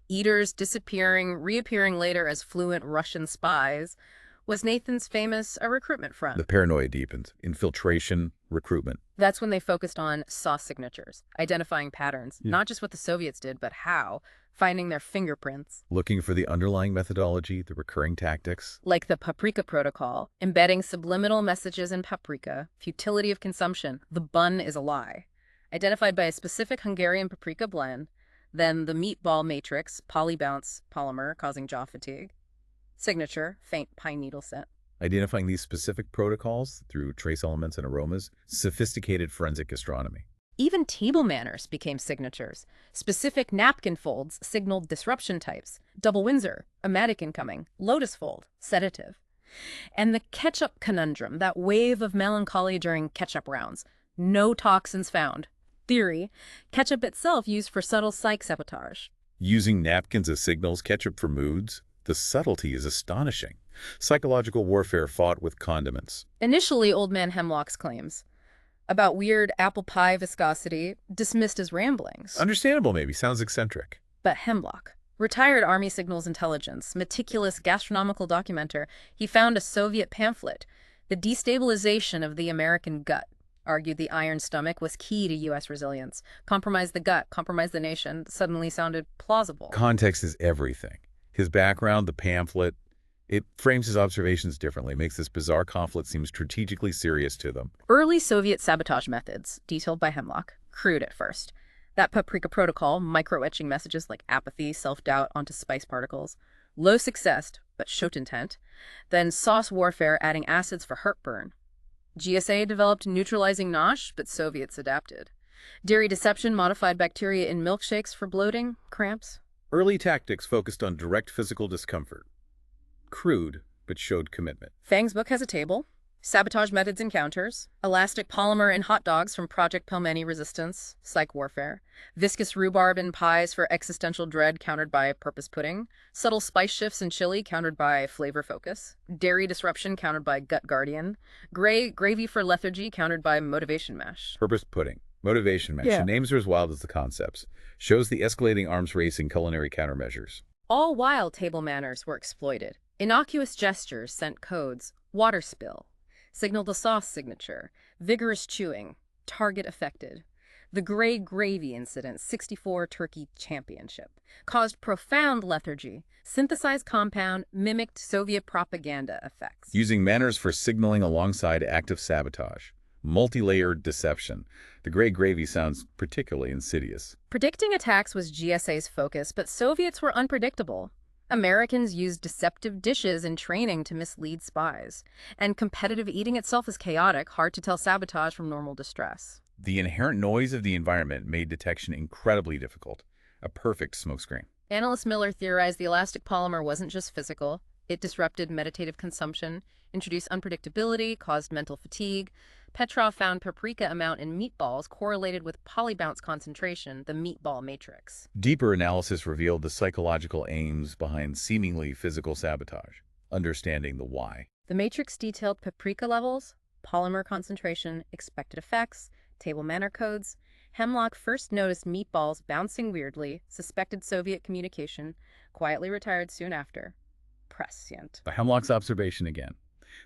[SPEAKER 1] Eaters disappearing, reappearing later as fluent Russian spies. Was Nathan's famous a recruitment front?
[SPEAKER 2] The paranoia deepens. Infiltration, recruitment.
[SPEAKER 1] That's when they focused on sauce signatures, identifying patterns, not just what the Soviets did, but how, finding their fingerprints.
[SPEAKER 2] Looking for the underlying methodology, the recurring tactics.
[SPEAKER 1] Like the paprika protocol, embedding subliminal messages in paprika, futility of consumption, the bun is a lie. Identified by a specific Hungarian paprika blend, then the meatball matrix, polybounce polymer causing jaw fatigue. Signature, faint pine needle scent.
[SPEAKER 2] Identifying these specific protocols through trace elements and aromas, sophisticated forensic gastronomy.
[SPEAKER 1] Even table manners became signatures. Specific napkin folds signaled disruption types. Double Windsor, emetic incoming, lotus fold, sedative. And the ketchup conundrum, that wave of melancholy during ketchup rounds. No toxins found. Theory, ketchup itself used for subtle psych sabotage.
[SPEAKER 2] Using napkins as signals, ketchup for moods. The subtlety is astonishing. Psychological warfare fought with condiments.
[SPEAKER 1] Initially, Old Man Hemlock's claims about weird apple pie viscosity dismissed as ramblings.
[SPEAKER 2] Understandable, maybe. Sounds eccentric.
[SPEAKER 1] But Hemlock, retired Army Signals Intelligence, meticulous gastronomical documenter, he found a Soviet pamphlet. The destabilization of the American gut, argued the iron stomach, was key to U.S. resilience. Compromise the gut, compromise the nation, suddenly sounded plausible.
[SPEAKER 2] Context is everything. His background, the pamphlet, it frames his observations differently, makes this bizarre conflict seem strategically serious to them.
[SPEAKER 1] Early Soviet sabotage methods, detailed by Hemlock, crude at first. That paprika protocol, micro-etching messages like apathy, self-doubt onto spice particles. Low success, but showed intent. Then sauce warfare, adding acids for heartburn. GSA developed neutralizing nosh, but Soviets adapted. Dairy deception modified bacteria in milkshakes for bloating, cramps.
[SPEAKER 2] Early tactics focused on direct physical discomfort. Crude, but showed commitment.
[SPEAKER 1] Fang's book has a table. Sabotage methods and counters. Elastic polymer in hot dogs from Project Pelmeni resistance, psych warfare. Viscous rhubarb in pies for existential dread countered by purpose pudding. Subtle spice shifts in chili countered by flavor focus. Dairy disruption countered by gut guardian. Gravy for lethargy countered by motivation mash.
[SPEAKER 2] Purpose pudding. Motivation match.
[SPEAKER 1] Yeah.
[SPEAKER 2] The names are as wild as the concepts. Shows the escalating arms race in culinary countermeasures.
[SPEAKER 1] All while table manners were exploited. Innocuous gestures sent codes. Water spill. Signal the sauce signature. Vigorous chewing. Target affected. The Gray Gravy Incident, 64 Turkey Championship, caused profound lethargy. Synthesized compound mimicked Soviet propaganda effects.
[SPEAKER 2] Using manners for signaling alongside active sabotage. Multi-layered deception. The gray gravy sounds particularly insidious.
[SPEAKER 1] Predicting attacks was GSA's focus, but Soviets were unpredictable. Americans used deceptive dishes in training to mislead spies. And competitive eating itself is chaotic, hard to tell sabotage from normal distress.
[SPEAKER 2] The inherent noise of the environment made detection incredibly difficult. A perfect smokescreen.
[SPEAKER 1] Analyst Miller theorized the elastic polymer wasn't just physical. It disrupted meditative consumption, introduced unpredictability, caused mental fatigue. Petrov found paprika amount in meatballs correlated with polybounce concentration, the meatball matrix.
[SPEAKER 2] Deeper analysis revealed the psychological aims behind seemingly physical sabotage, understanding the why.
[SPEAKER 1] The matrix detailed paprika levels, polymer concentration, expected effects, table manner codes. Hemlock first noticed meatballs bouncing weirdly, suspected Soviet communication, quietly retired soon after. Prescient.
[SPEAKER 2] By Hemlock's observation again,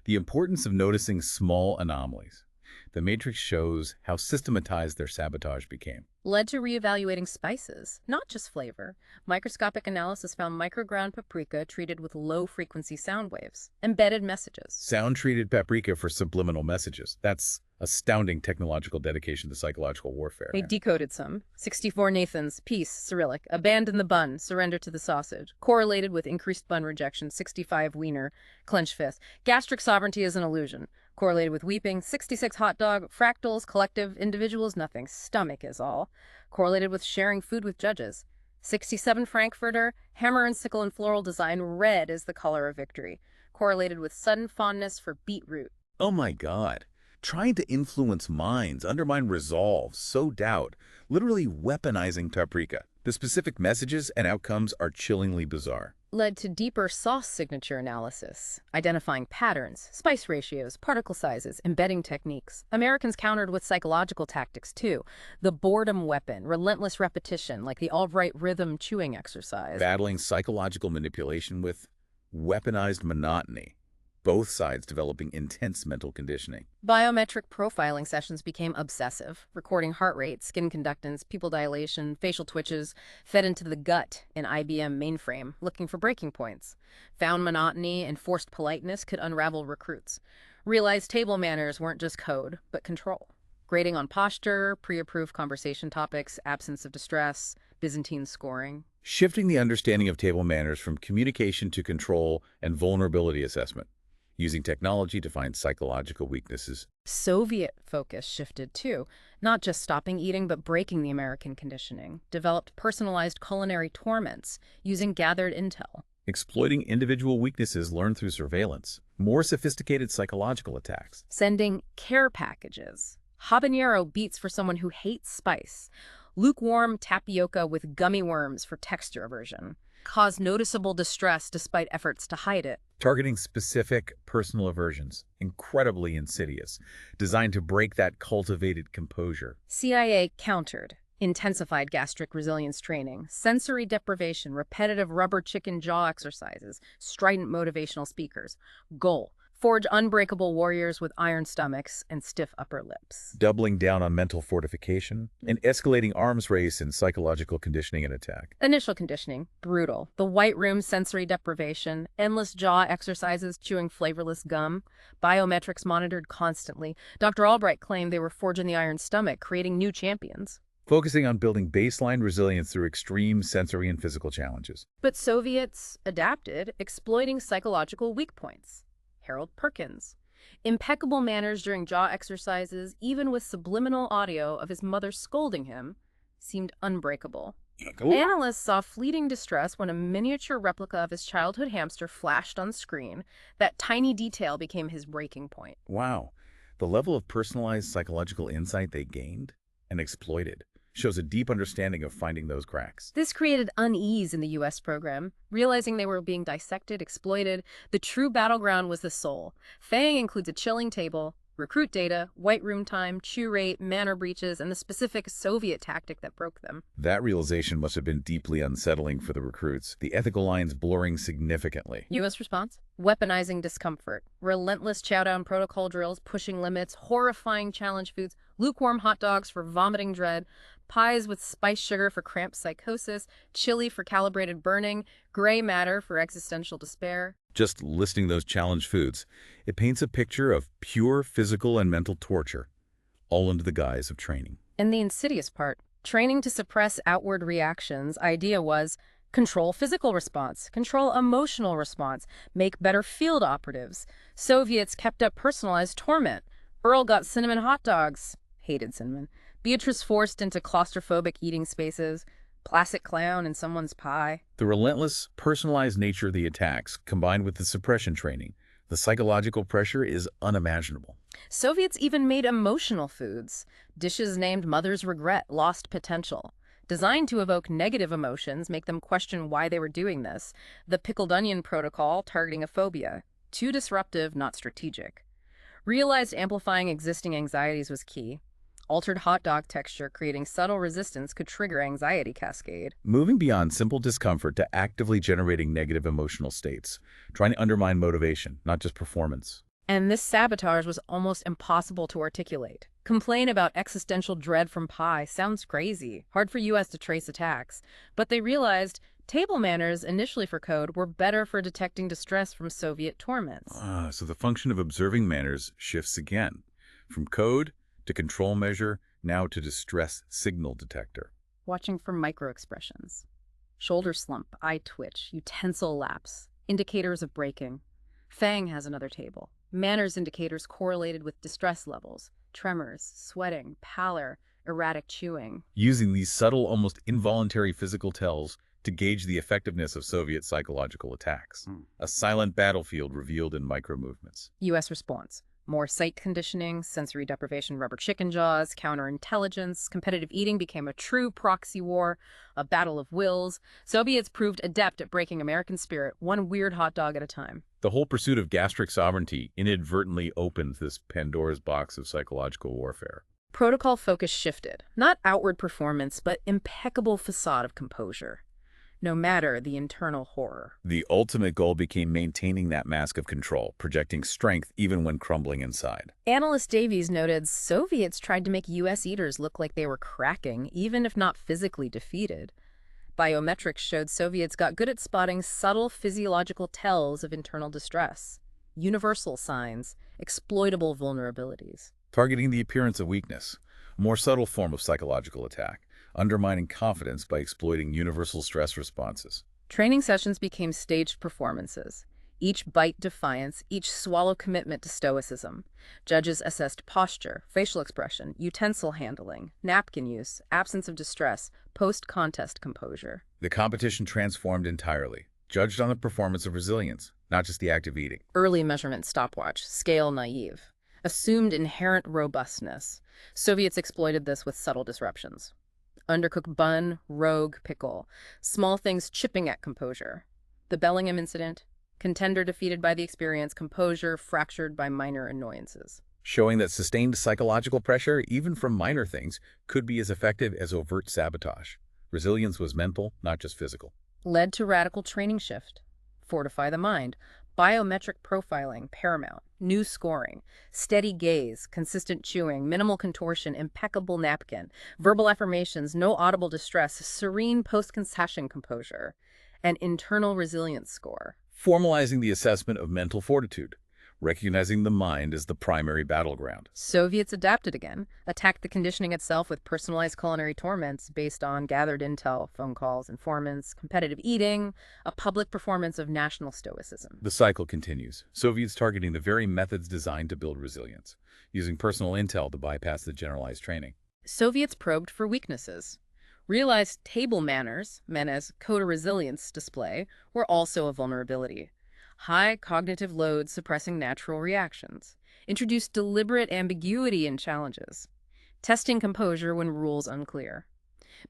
[SPEAKER 2] the importance of noticing small anomalies. The matrix shows how systematized their sabotage became.
[SPEAKER 1] Led to reevaluating spices, not just flavor. Microscopic analysis found microground paprika treated with low-frequency sound waves, embedded messages.
[SPEAKER 2] Sound-treated paprika for subliminal messages. That's astounding technological dedication to psychological warfare.
[SPEAKER 1] They decoded some. 64 Nathans, peace, Cyrillic, abandon the bun, surrender to the sausage. Correlated with increased bun rejection, 65 Wiener, clench fist. Gastric sovereignty is an illusion. Correlated with weeping, 66 hot dog, fractals, collective, individuals, nothing. Stomach is all. Correlated with sharing food with judges. 67 Frankfurter, hammer and sickle and floral design, red is the color of victory. Correlated with sudden fondness for beetroot.
[SPEAKER 2] Oh my God. Trying to influence minds, undermine resolve, sow doubt, literally weaponizing paprika. The specific messages and outcomes are chillingly bizarre.
[SPEAKER 1] Led to deeper sauce signature analysis, identifying patterns, spice ratios, particle sizes, embedding techniques. Americans countered with psychological tactics too. The boredom weapon, relentless repetition, like the Albright rhythm chewing exercise.
[SPEAKER 2] Battling psychological manipulation with weaponized monotony. Both sides developing intense mental conditioning.
[SPEAKER 1] Biometric profiling sessions became obsessive, recording heart rate, skin conductance, pupil dilation, facial twitches, fed into the gut in IBM mainframe, looking for breaking points. Found monotony and forced politeness could unravel recruits. Realized table manners weren't just code, but control. Grading on posture, pre-approved conversation topics, absence of distress, Byzantine scoring.
[SPEAKER 2] Shifting the understanding of table manners from communication to control and vulnerability assessment. Using technology to find psychological weaknesses.
[SPEAKER 1] Soviet focus shifted too, not just stopping eating but breaking the American conditioning. Developed personalized culinary torments using gathered intel.
[SPEAKER 2] Exploiting individual weaknesses learned through surveillance. More sophisticated psychological attacks.
[SPEAKER 1] Sending care packages. Habanero beets for someone who hates spice. Lukewarm tapioca with gummy worms for texture aversion. Caused noticeable distress despite efforts to hide it.
[SPEAKER 2] Targeting specific personal aversions, incredibly insidious, designed to break that cultivated composure.
[SPEAKER 1] CIA countered. Intensified gastric resilience training, sensory deprivation, repetitive rubber chicken jaw exercises, strident motivational speakers. Goal: forge unbreakable warriors with iron stomachs and stiff upper lips.
[SPEAKER 2] Doubling down on mental fortification, an escalating arms race in psychological conditioning and attack.
[SPEAKER 1] Initial conditioning, brutal. The white room sensory deprivation, endless jaw exercises, chewing flavorless gum, biometrics monitored constantly. Dr. Albright claimed they were forging the iron stomach, creating new champions.
[SPEAKER 2] Focusing on building baseline resilience through extreme sensory and physical challenges.
[SPEAKER 1] But Soviets adapted, exploiting psychological weak points. Harold Perkins. Impeccable manners during jaw exercises, even with subliminal audio of his mother scolding him, seemed unbreakable. Analysts saw fleeting distress when a miniature replica of his childhood hamster flashed on screen. That tiny detail became his breaking point.
[SPEAKER 2] Wow. The level of personalized psychological insight they gained and exploited shows a deep understanding of finding those cracks.
[SPEAKER 1] This created unease in the U.S. program. Realizing they were being dissected, exploited, the true battleground was the soul. Fang includes a chilling table, recruit data, white room time, chew rate, manner breaches, and the specific Soviet tactic that broke them.
[SPEAKER 2] That realization must have been deeply unsettling for the recruits, the ethical lines blurring significantly.
[SPEAKER 1] U.S. response? Weaponizing discomfort. Relentless Chowdown Protocol drills, pushing limits, horrifying challenge foods, lukewarm hot dogs for vomiting dread, pies with spice sugar for cramp psychosis, chili for calibrated burning, gray matter for existential despair.
[SPEAKER 2] Just listing those challenge foods, it paints a picture of pure physical and mental torture, all under the guise of training.
[SPEAKER 1] And the insidious part, training to suppress outward reactions, idea was control physical response, control emotional response, make better field operatives. Soviets kept up personalized torment. Earl got cinnamon hot dogs, hated cinnamon. Beatrice forced into claustrophobic eating spaces, plastic clown in someone's pie.
[SPEAKER 2] The relentless, personalized nature of the attacks, combined with the suppression training, the psychological pressure is unimaginable.
[SPEAKER 1] Soviets even made emotional foods, dishes named Mother's Regret, Lost Potential. Designed to evoke negative emotions, make them question why they were doing this. The pickled onion protocol, targeting a phobia. Too disruptive, not strategic. Realized amplifying existing anxieties was key. Altered hot dog texture, creating subtle resistance, could trigger anxiety cascade.
[SPEAKER 2] Moving beyond simple discomfort to actively generating negative emotional states, trying to undermine motivation, not just performance.
[SPEAKER 1] And this sabotage was almost impossible to articulate. Complain about existential dread from pie sounds crazy, hard for U.S. to trace attacks. But they realized table manners, initially for code, were better for detecting distress from Soviet torments.
[SPEAKER 2] So the function of observing manners shifts again, from code to control measure, now to distress signal detector.
[SPEAKER 1] Watching for micro-expressions. Shoulder slump, eye twitch, utensil lapse, indicators of breaking. Fang has another table. Manners indicators correlated with distress levels, tremors, sweating, pallor, erratic chewing.
[SPEAKER 2] Using these subtle, almost involuntary physical tells to gauge the effectiveness of Soviet psychological attacks. A silent battlefield revealed in micro-movements.
[SPEAKER 1] U.S. response. More sight conditioning, sensory deprivation, rubber chicken jaws, counterintelligence, competitive eating became a true proxy war, a battle of wills. Soviets proved adept at breaking American spirit, one weird hot dog at a time.
[SPEAKER 2] The whole pursuit of gastric sovereignty inadvertently opened this Pandora's box of psychological warfare.
[SPEAKER 1] Protocol focus shifted. Not outward performance, but impeccable facade of composure. No matter the internal horror.
[SPEAKER 2] The ultimate goal became maintaining that mask of control, projecting strength even when crumbling inside.
[SPEAKER 1] Analyst Davies noted Soviets tried to make U.S. eaters look like they were cracking, even if not physically defeated. Biometrics showed Soviets got good at spotting subtle physiological tells of internal distress, universal signs, exploitable vulnerabilities.
[SPEAKER 2] Targeting the appearance of weakness, a more subtle form of psychological attack, undermining confidence by exploiting universal stress responses.
[SPEAKER 1] Training sessions became staged performances. Each bite defiance, each swallow commitment to stoicism. Judges assessed posture, facial expression, utensil handling, napkin use, absence of distress, post-contest composure.
[SPEAKER 2] The competition transformed entirely, judged on the performance of resilience, not just the act of eating.
[SPEAKER 1] Early measurement stopwatch, scale naive. Assumed inherent robustness. Soviets exploited this with subtle disruptions. Undercooked bun, rogue pickle. Small things chipping at composure. The Bellingham incident. Contender defeated by the experience, composure fractured by minor annoyances.
[SPEAKER 2] Showing that sustained psychological pressure, even from minor things, could be as effective as overt sabotage. Resilience was mental, not just physical.
[SPEAKER 1] Led to radical training shift. Fortify the mind. Biometric profiling, paramount. New scoring. Steady gaze, consistent chewing, minimal contortion, impeccable napkin. Verbal affirmations, no audible distress, serene post-concession composure. An internal resilience score.
[SPEAKER 2] Formalizing the assessment of mental fortitude. recognizing the mind as the primary battleground.
[SPEAKER 1] Soviets adapted again, attacked the conditioning itself with personalized culinary torments based on gathered intel, phone calls, informants, competitive eating, a public performance of national stoicism.
[SPEAKER 2] The cycle continues, Soviets targeting the very methods designed to build resilience, using personal intel to bypass the generalized training.
[SPEAKER 1] Soviets probed for weaknesses. Realized table manners, meant as code of resilience display, were also a vulnerability. High cognitive loads suppressing natural reactions. Introduced deliberate ambiguity in challenges. Testing composure when rules unclear.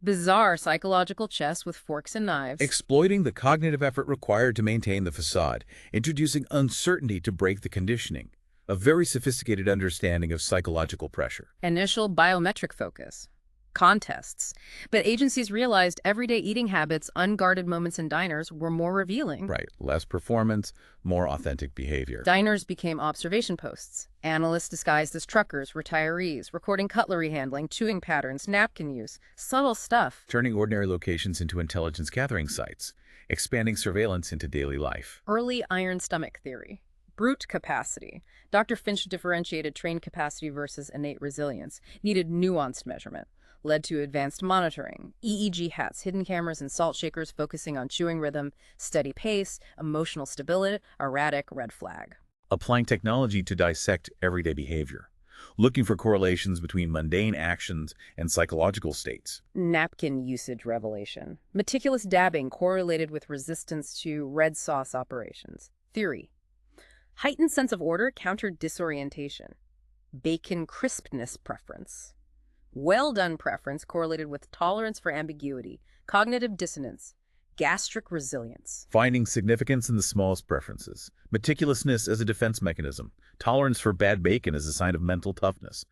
[SPEAKER 1] Bizarre psychological chess with forks and knives.
[SPEAKER 2] Exploiting the cognitive effort required to maintain the facade, introducing uncertainty to break the conditioning. A very sophisticated understanding of psychological pressure.
[SPEAKER 1] Initial biometric focus. Contests. But agencies realized everyday eating habits, unguarded moments in diners, were more revealing.
[SPEAKER 2] Right. Less performance, more authentic behavior.
[SPEAKER 1] Diners became observation posts. Analysts disguised as truckers, retirees, recording cutlery handling, chewing patterns, napkin use. Subtle stuff.
[SPEAKER 2] Turning ordinary locations into intelligence gathering sites. Expanding surveillance into daily life.
[SPEAKER 1] Early iron stomach theory. Brute capacity. Dr. Finch differentiated trained capacity versus innate resilience. Needed nuanced measurement. Led to advanced monitoring, EEG hats, hidden cameras, and salt shakers focusing on chewing rhythm, steady pace, emotional stability, erratic red flag.
[SPEAKER 2] Applying technology to dissect everyday behavior. Looking for correlations between mundane actions and psychological states.
[SPEAKER 1] Napkin usage revelation. Meticulous dabbing correlated with resistance to red sauce operations. Theory. Heightened sense of order countered disorientation. Bacon crispness preference. Well-done preference correlated with tolerance for ambiguity, cognitive dissonance, gastric resilience.
[SPEAKER 2] Finding significance in the smallest preferences. Meticulousness as a defense mechanism. Tolerance for bad bacon as a sign of mental toughness.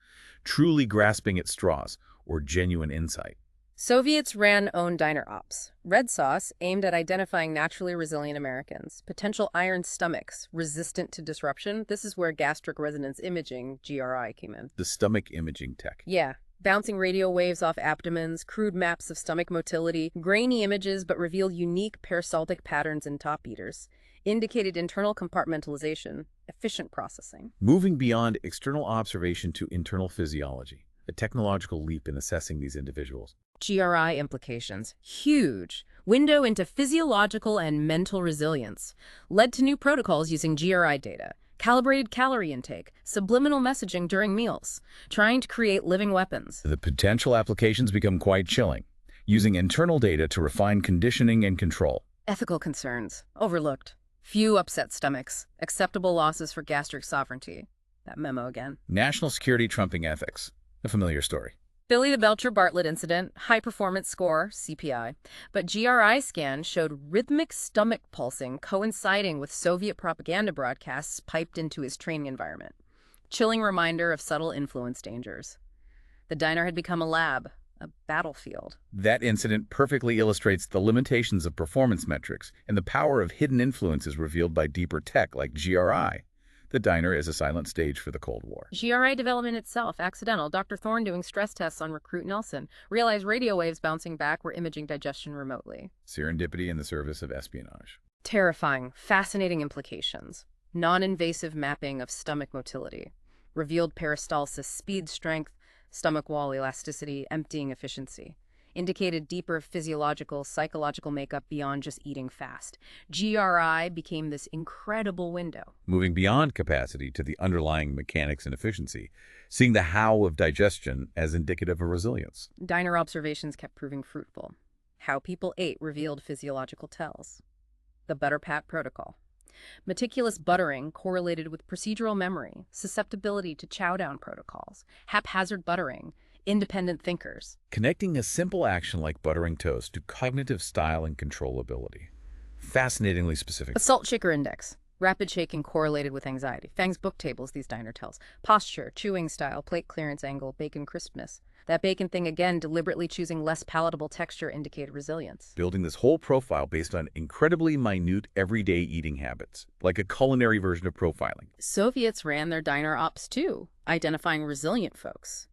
[SPEAKER 2] Truly grasping at straws, or genuine insight.
[SPEAKER 1] Soviets ran own diner ops. Red sauce aimed at identifying naturally resilient Americans. Potential iron stomachs, resistant to disruption. This is where gastric resonance imaging, GRI, came in.
[SPEAKER 2] The stomach imaging tech.
[SPEAKER 1] Yeah. Bouncing radio waves off abdomens, crude maps of stomach motility, grainy images but revealed unique peristaltic patterns in top eaters, indicated internal compartmentalization, efficient processing.
[SPEAKER 2] Moving beyond external observation to internal physiology, a technological leap in assessing these individuals.
[SPEAKER 1] GRI implications, huge. Window into physiological and mental resilience, led to new protocols using GRI data. Calibrated calorie intake, subliminal messaging during meals, trying to create living weapons.
[SPEAKER 2] The potential applications become quite chilling, using internal data to refine conditioning and control.
[SPEAKER 1] Ethical concerns, overlooked. Few upset stomachs, acceptable losses for gastric sovereignty. That memo again.
[SPEAKER 2] National security trumping ethics, a familiar story.
[SPEAKER 1] Billy the Belcher-Bartlett incident, high performance score, CPI, but GRI scan showed rhythmic stomach pulsing coinciding with Soviet propaganda broadcasts piped into his training environment. Chilling reminder of subtle influence dangers. The diner had become a lab, a battlefield.
[SPEAKER 2] That incident perfectly illustrates the limitations of performance metrics and the power of hidden influences revealed by deeper tech like GRI. The diner is a silent stage for the Cold War.
[SPEAKER 1] GRI development itself, accidental. Dr. Thorne doing stress tests on recruit Nelson. Realized radio waves bouncing back were imaging digestion remotely.
[SPEAKER 2] Serendipity in the service of espionage.
[SPEAKER 1] Terrifying, fascinating implications. Non-invasive mapping of stomach motility. Revealed peristalsis, speed, strength, stomach wall elasticity, emptying efficiency. Indicated deeper physiological, psychological makeup beyond just eating fast. GRI became this incredible window.
[SPEAKER 2] Moving beyond capacity to the underlying mechanics and efficiency, seeing the how of digestion as indicative of resilience.
[SPEAKER 1] Diner observations kept proving fruitful. How people ate revealed physiological tells. The Butter Pat Protocol. Meticulous buttering correlated with procedural memory, susceptibility to Chowdown Protocols, haphazard buttering, independent thinkers.
[SPEAKER 2] Connecting a simple action like buttering toast to cognitive style and controllability. Fascinatingly specific.
[SPEAKER 1] A salt shaker index. Rapid shaking correlated with anxiety. Fang's book tables, these diner tells. Posture, chewing style, plate clearance angle, bacon crispness. That bacon thing again, deliberately choosing less palatable texture indicated resilience.
[SPEAKER 2] Building this whole profile based on incredibly minute everyday eating habits, like a culinary version of profiling.
[SPEAKER 1] Soviets ran their diner ops too, identifying resilient folks.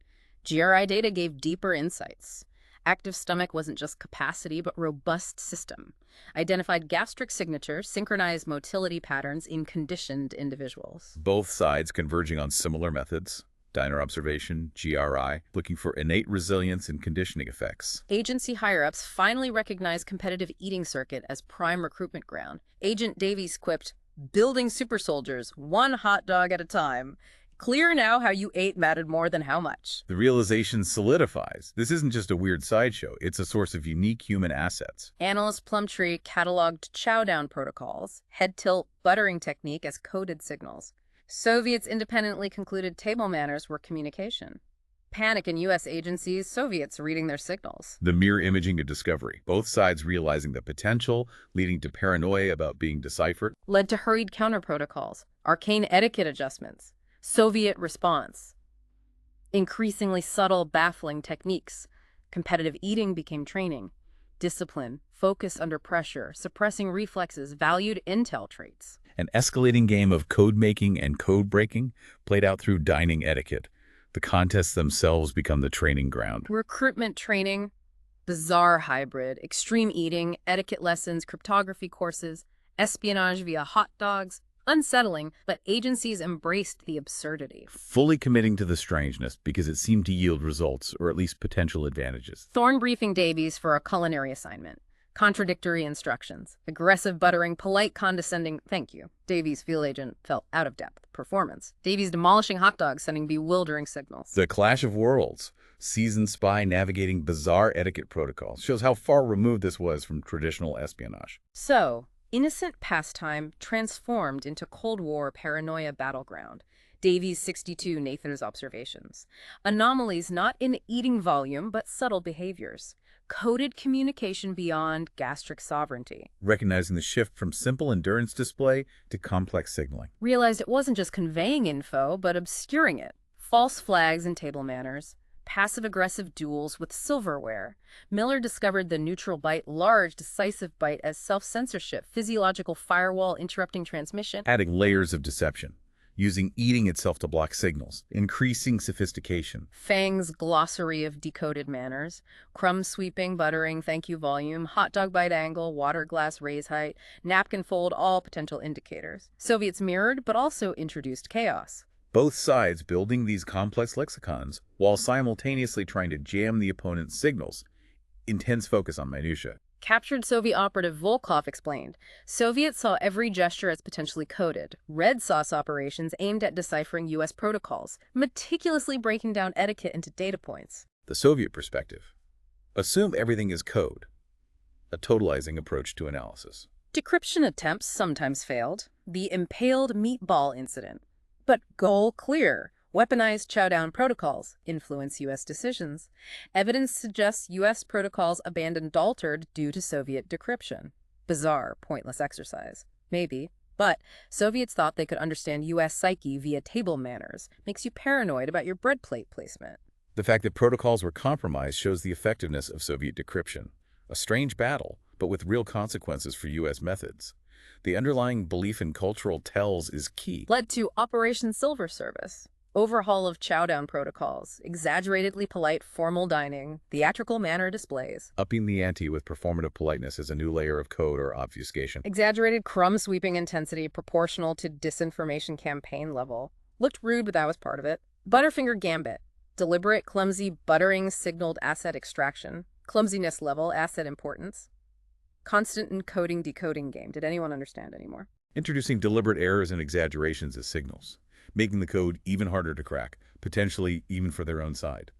[SPEAKER 1] GRI data gave deeper insights. Active stomach wasn't just capacity, but robust system. Identified gastric signature, synchronized motility patterns in conditioned individuals.
[SPEAKER 2] Both sides converging on similar methods. Diner observation, GRI, looking for innate resilience and conditioning effects.
[SPEAKER 1] Agency higher-ups finally recognized competitive eating circuit as prime recruitment ground. Agent Davies quipped, "Building super soldiers, one hot dog at a time. Clear now how you ate mattered more than how much."
[SPEAKER 2] The realization solidifies. This isn't just a weird sideshow. It's a source of unique human assets.
[SPEAKER 1] Analyst Plumtree cataloged Chowdown Protocols, head tilt buttering technique as coded signals. Soviets independently concluded table manners were communication. Panic in U.S. agencies, Soviets reading their signals.
[SPEAKER 2] The mirror imaging of discovery, both sides realizing the potential, leading to paranoia about being deciphered.
[SPEAKER 1] Led to hurried counter-protocols, arcane etiquette adjustments, Soviet response. Increasingly subtle, baffling techniques. Competitive eating became training. Discipline, focus under pressure, suppressing reflexes, valued intel traits.
[SPEAKER 2] An escalating game of code-making and code-breaking played out through dining etiquette. The contests themselves become the training ground.
[SPEAKER 1] Recruitment training, bizarre hybrid, extreme eating, etiquette lessons, cryptography courses, espionage via hot dogs, unsettling, but agencies embraced the absurdity.
[SPEAKER 2] Fully committing to the strangeness because it seemed to yield results, or at least potential advantages.
[SPEAKER 1] Thorne briefing Davies for a culinary assignment. Contradictory instructions. Aggressive buttering, polite condescending, thank you. Davies' field agent felt out of depth. Performance. Davies demolishing hot dogs, sending bewildering signals.
[SPEAKER 2] The clash of worlds. Seasoned spy navigating bizarre etiquette protocols shows how far removed this was from traditional espionage.
[SPEAKER 1] So, innocent pastime transformed into Cold War paranoia battleground. Davies 62 Nathan's observations. Anomalies not in eating volume, but subtle behaviors. Coded communication beyond gastric sovereignty.
[SPEAKER 2] Recognizing the shift from simple endurance display to complex signaling.
[SPEAKER 1] Realized it wasn't just conveying info, but obscuring it. False flags in table manners. Passive-aggressive duels with silverware. Miller discovered the neutral bite, large, decisive bite as self-censorship, physiological firewall interrupting transmission.
[SPEAKER 2] Adding layers of deception. Using eating itself to block signals, increasing sophistication.
[SPEAKER 1] Fang's glossary of decoded manners, crumb sweeping, buttering, thank you volume, hot dog bite angle, water glass raise height, napkin fold, all potential indicators. Soviets mirrored, but also introduced chaos.
[SPEAKER 2] Both sides building these complex lexicons while simultaneously trying to jam the opponent's signals. Intense focus on minutia.
[SPEAKER 1] Captured Soviet operative Volkov explained, Soviets saw every gesture as potentially coded. Red sauce operations aimed at deciphering U.S. protocols, meticulously breaking down etiquette into data points.
[SPEAKER 2] The Soviet perspective. Assume everything is code. A totalizing approach to analysis.
[SPEAKER 1] Decryption attempts sometimes failed. The impaled meatball incident. But goal clear. Weaponized Chowdown Protocols influence U.S. decisions. Evidence suggests U.S. protocols abandoned altered due to Soviet decryption. Bizarre, pointless exercise. Maybe. But Soviets thought they could understand U.S. psyche via table manners. Makes you paranoid about your bread plate placement.
[SPEAKER 2] The fact that protocols were compromised shows the effectiveness of Soviet decryption. A strange battle, but with real consequences for U.S. methods. The underlying belief in cultural tells is key.
[SPEAKER 1] Led to Operation Silver Service. Overhaul of Chowdown Protocols, exaggeratedly polite formal dining, theatrical manner displays.
[SPEAKER 2] Upping the ante with performative politeness is a new layer of code or obfuscation.
[SPEAKER 1] Exaggerated crumb-sweeping intensity proportional to disinformation campaign level. Looked rude, but that was part of it. Butterfinger Gambit. Deliberate, clumsy, buttering signaled asset extraction. Clumsiness level, asset importance. Constant encoding-decoding game. Did anyone understand anymore?
[SPEAKER 2] Introducing deliberate errors and exaggerations as signals. Making the code even harder to crack, potentially even for their own side.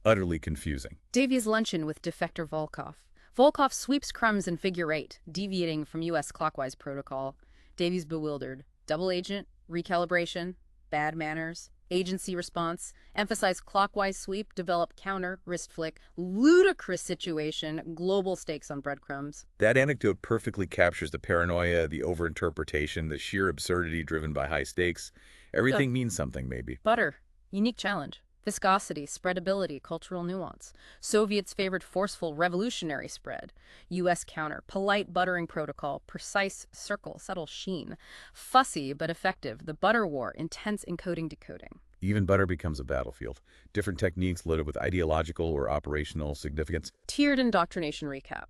[SPEAKER 2] Utterly confusing.
[SPEAKER 1] Davies luncheon with defector Volkov. Volkov sweeps crumbs in figure 8, deviating from U.S. clockwise protocol. Davies bewildered. Double agent, recalibration, bad manners, agency response, emphasize clockwise sweep, develop counter, wrist flick, ludicrous situation, global stakes on breadcrumbs.
[SPEAKER 2] That anecdote perfectly captures the paranoia, the overinterpretation, the sheer absurdity driven by high stakes. Everything means something, maybe.
[SPEAKER 1] Butter. Unique challenge. Viscosity, spreadability, cultural nuance. Soviets favored forceful, revolutionary spread. U.S. counter. Polite buttering protocol. Precise circle, subtle sheen. Fussy but effective. The butter war. Intense encoding, decoding.
[SPEAKER 2] Even butter becomes a battlefield. Different techniques loaded with ideological or operational significance.
[SPEAKER 1] Tiered indoctrination recap.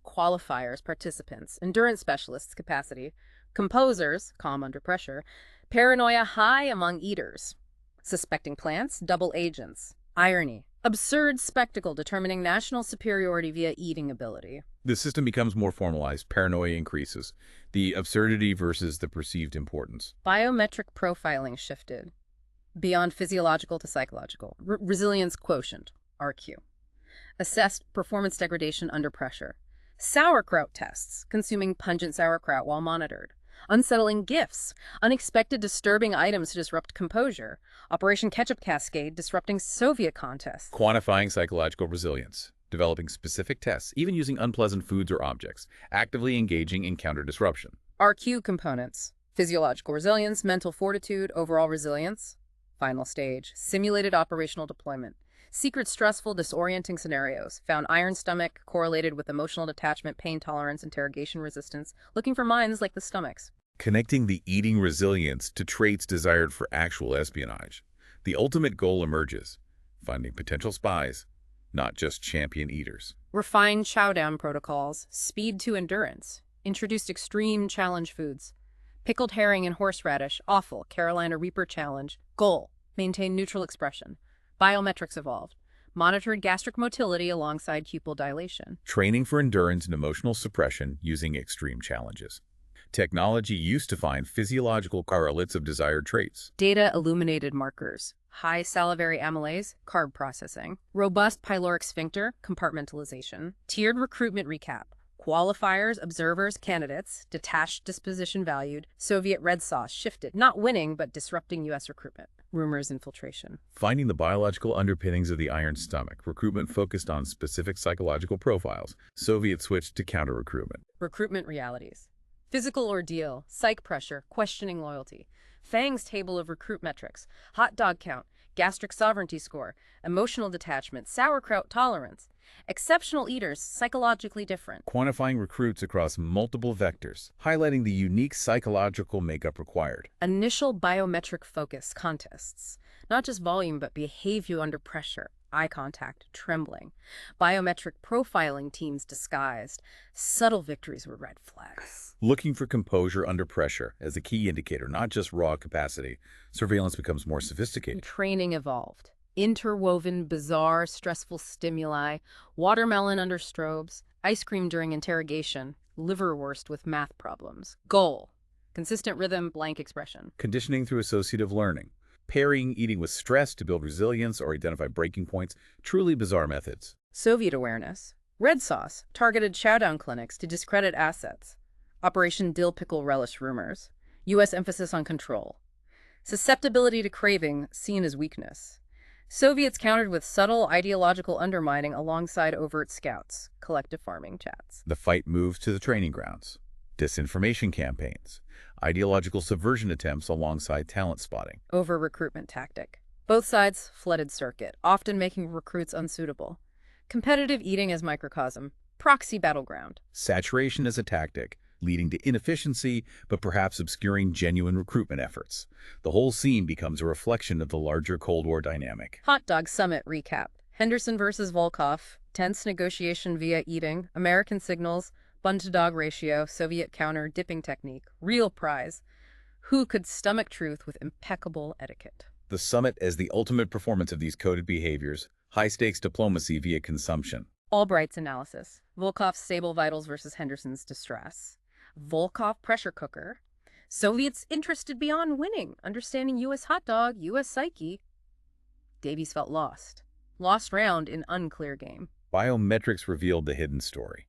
[SPEAKER 1] Qualifiers, participants, endurance specialists, capacity, composers, calm under pressure, paranoia high among eaters, suspecting plants, double agents, irony, absurd spectacle determining national superiority via eating ability.
[SPEAKER 2] The system becomes more formalized. Paranoia increases. The absurdity versus the perceived importance.
[SPEAKER 1] Biometric profiling shifted beyond physiological to psychological. Resilience quotient, RQ. Assessed performance degradation under pressure. Sauerkraut tests, consuming pungent sauerkraut while monitored. Unsettling gifts, unexpected disturbing items to disrupt composure. Operation Ketchup Cascade, disrupting Soviet contests.
[SPEAKER 2] Quantifying psychological resilience. Developing specific tests, even using unpleasant foods or objects. Actively engaging in counter-disruption.
[SPEAKER 1] RQ components. Physiological resilience, mental fortitude, overall resilience. Final stage, simulated operational deployment. Secret stressful, disorienting scenarios. Found iron stomach correlated with emotional detachment, pain tolerance, interrogation resistance. Looking for minds like the stomachs.
[SPEAKER 2] Connecting the eating resilience to traits desired for actual espionage. The ultimate goal emerges. Finding potential spies, not just champion eaters.
[SPEAKER 1] Refined Chowdown Protocols. Speed to endurance. Introduced extreme challenge foods. Pickled herring and horseradish. Awful. Carolina Reaper challenge. Goal. Maintain neutral expression. Biometrics evolved. Monitored gastric motility alongside pupil dilation.
[SPEAKER 2] Training for endurance and emotional suppression using extreme challenges. Technology used to find physiological correlates of desired traits.
[SPEAKER 1] Data illuminated markers. High salivary amylase, carb processing. Robust pyloric sphincter, compartmentalization. Tiered recruitment recap. Qualifiers, observers, candidates. Detached disposition valued. Soviet red sauce shifted, not winning, but disrupting U.S. recruitment. Rumors infiltration.
[SPEAKER 2] Finding the biological underpinnings of the iron stomach. Recruitment focused on specific psychological profiles. Soviet switched to counter-recruitment.
[SPEAKER 1] Recruitment realities. Physical ordeal, psych pressure, questioning loyalty. FANG's table of recruit metrics. Hot dog count, gastric sovereignty score, emotional detachment, sauerkraut tolerance. Exceptional eaters, psychologically different.
[SPEAKER 2] Quantifying recruits across multiple vectors, highlighting the unique psychological makeup required.
[SPEAKER 1] Initial biometric focus contests. Not just volume, but behavior under pressure. Eye contact, trembling. Biometric profiling teams disguised. Subtle victories were red flags.
[SPEAKER 2] Looking for composure under pressure as a key indicator, not just raw capacity. Surveillance becomes more sophisticated.
[SPEAKER 1] Training evolved. Interwoven, bizarre, stressful stimuli. Watermelon under strobes. Ice cream during interrogation. Liverwurst with math problems. Goal. Consistent rhythm, blank expression.
[SPEAKER 2] Conditioning through associative learning. Pairing eating with stress to build resilience or identify breaking points. Truly bizarre methods.
[SPEAKER 1] Soviet awareness. Red sauce. Targeted Chowdown clinics to discredit assets. Operation Dill Pickle Relish rumors. U.S. emphasis on control. Susceptibility to craving seen as weakness. Soviets countered with subtle ideological undermining alongside overt scouts. Collective farming chats.
[SPEAKER 2] The fight moves to the training grounds. Disinformation campaigns. Ideological subversion attempts alongside talent spotting.
[SPEAKER 1] Over-recruitment tactic. Both sides flooded circuit, often making recruits unsuitable. Competitive eating as microcosm. Proxy battleground.
[SPEAKER 2] Saturation as a tactic, leading to inefficiency, but perhaps obscuring genuine recruitment efforts. The whole scene becomes a reflection of the larger Cold War dynamic.
[SPEAKER 1] Hot Dog Summit recap. Henderson versus Volkov. Tense negotiation via eating. American signals. Bun-to-dog ratio. Soviet counter. Dipping technique. Real prize. Who could stomach truth with impeccable etiquette?
[SPEAKER 2] The summit as the ultimate performance of these coded behaviors. High-stakes diplomacy via consumption.
[SPEAKER 1] Albright's analysis. Volkov's stable vitals versus Henderson's distress. Volkov pressure cooker. Soviets interested beyond winning, understanding U.S. hot dog, U.S. psyche. Davies felt lost. Lost round in unclear game.
[SPEAKER 2] Biometrics revealed the hidden story.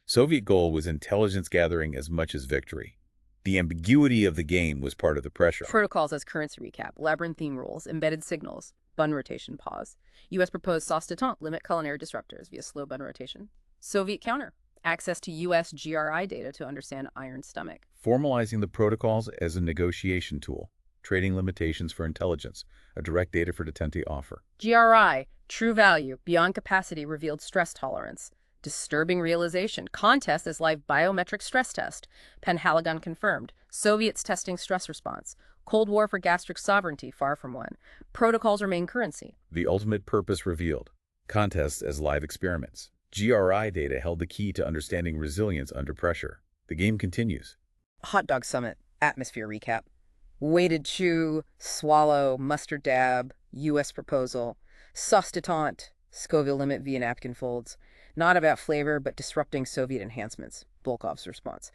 [SPEAKER 2] Soviet goal was intelligence gathering as much as victory. The ambiguity of the game was part of the pressure.
[SPEAKER 1] Protocols as currency recap. Labyrinthine rules. Embedded signals. Bun rotation pause. U.S. proposed sauce détente. Limit culinary disruptors via slow bun rotation. Soviet counter. Access to U.S. GRI data to understand iron stomach.
[SPEAKER 2] Formalizing the protocols as a negotiation tool. Trading limitations for intelligence. A direct data for detente offer.
[SPEAKER 1] GRI. True value. Beyond capacity revealed stress tolerance. Disturbing realization. Contest as live biometric stress test. Penhaligon confirmed. Soviets testing stress response. Cold War for gastric sovereignty, far from one. Protocols remain currency.
[SPEAKER 2] The ultimate purpose revealed. Contests as live experiments. GRI data held the key to understanding resilience under pressure. The game continues.
[SPEAKER 1] Hot dog summit. Atmosphere recap. Weighted chew, swallow, mustard dab, U.S. proposal. Sauce detente. Scoville limit via napkin folds. Not about flavor, but disrupting Soviet enhancements. Volkov's response.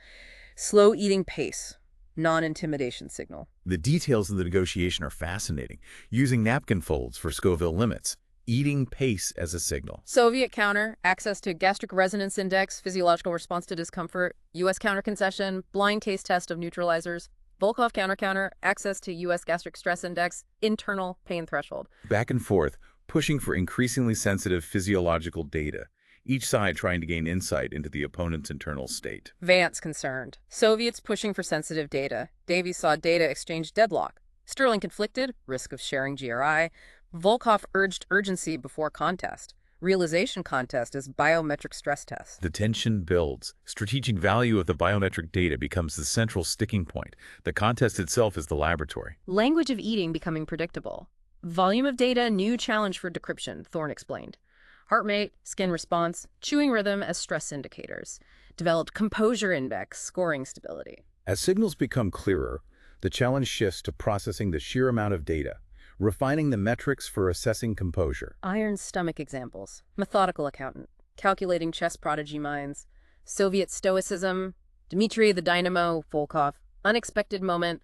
[SPEAKER 1] Slow eating pace. Non-intimidation signal.
[SPEAKER 2] The details of the negotiation are fascinating, using napkin folds for Scoville limits, eating pace as a signal.
[SPEAKER 1] Soviet counter, access to gastric resonance index, physiological response to discomfort. U.S. counter concession, blind taste test of neutralizers. Volkov counter, access to U.S. gastric stress index, internal pain threshold.
[SPEAKER 2] Back and forth, pushing for increasingly sensitive physiological data, each side trying to gain insight into the opponent's internal state.
[SPEAKER 1] Vance concerned. Soviets pushing for sensitive data. Davies saw data exchange deadlock. Sterling conflicted, risk of sharing GRI. Volkov urged urgency before contest. Realization contest as biometric stress test.
[SPEAKER 2] The tension builds. Strategic value of the biometric data becomes the central sticking point. The contest itself is the laboratory.
[SPEAKER 1] Language of eating becoming predictable. Volume of data, new challenge for decryption, Thorne explained. Heart rate, skin response, chewing rhythm as stress indicators. Developed composure index, scoring stability.
[SPEAKER 2] As signals become clearer, the challenge shifts to processing the sheer amount of data, refining the metrics for assessing composure.
[SPEAKER 1] Iron stomach examples. Methodical accountant. Calculating chess prodigy minds. Soviet stoicism. Dmitry the Dynamo, Volkov. Unexpected moment.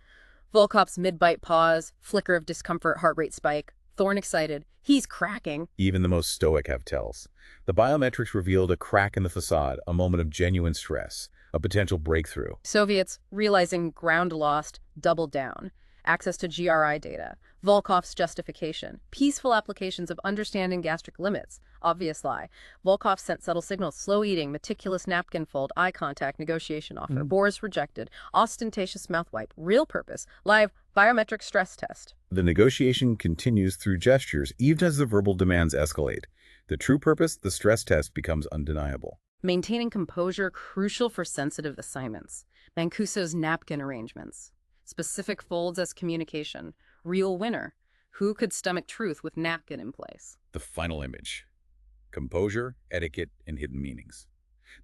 [SPEAKER 1] Volkov's mid-bite pause. Flicker of discomfort, heart rate spike. Thorne excited. He's cracking.
[SPEAKER 2] Even the most stoic have tells. The biometrics revealed a crack in the facade, a moment of genuine stress, a potential breakthrough.
[SPEAKER 1] Soviets, realizing ground lost, doubled down. Access to GRI data. Volkov's justification. Peaceful applications of understanding gastric limits. Obvious lie. Volkov sent subtle signals. Slow eating, meticulous napkin fold, eye contact, negotiation offer. Boris rejected. Ostentatious mouth wipe. Real purpose. Live biometric stress test.
[SPEAKER 2] The negotiation continues through gestures, even as the verbal demands escalate. The true purpose, the stress test, becomes undeniable.
[SPEAKER 1] Maintaining composure, crucial for sensitive assignments. Mancuso's napkin arrangements. Specific folds as communication. Real winner. Who could stomach truth with napkin in place?
[SPEAKER 2] The final image. Composure, etiquette, and hidden meanings.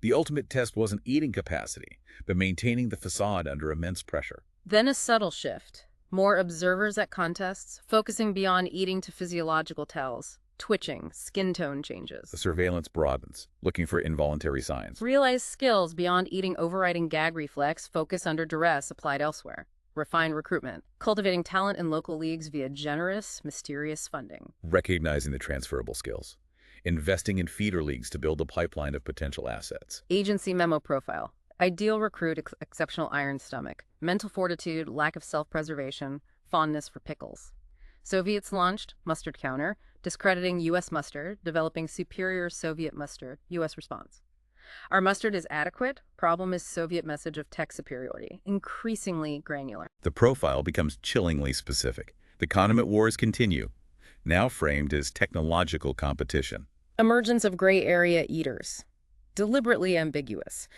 [SPEAKER 2] The ultimate test wasn't eating capacity, but maintaining the facade under immense pressure.
[SPEAKER 1] Then a subtle shift. More observers at contests, focusing beyond eating to physiological tells. Twitching, skin tone changes.
[SPEAKER 2] The surveillance broadens, looking for involuntary signs.
[SPEAKER 1] Realized skills beyond eating overriding gag reflex, focus under duress applied elsewhere. Refined recruitment, cultivating talent in local leagues via generous, mysterious funding.
[SPEAKER 2] Recognizing the transferable skills. Investing in feeder leagues to build a pipeline of potential assets.
[SPEAKER 1] Agency memo profile. Ideal recruit, exceptional iron stomach. Mental fortitude, lack of self-preservation, fondness for pickles. Soviets launched mustard counter, discrediting U.S. mustard, developing superior Soviet mustard, U.S. response. Our mustard is adequate. Problem is Soviet message of tech superiority, increasingly granular.
[SPEAKER 2] The profile becomes chillingly specific. The condiment wars continue, now framed as technological competition.
[SPEAKER 1] Emergence of gray area eaters. Deliberately ambiguous.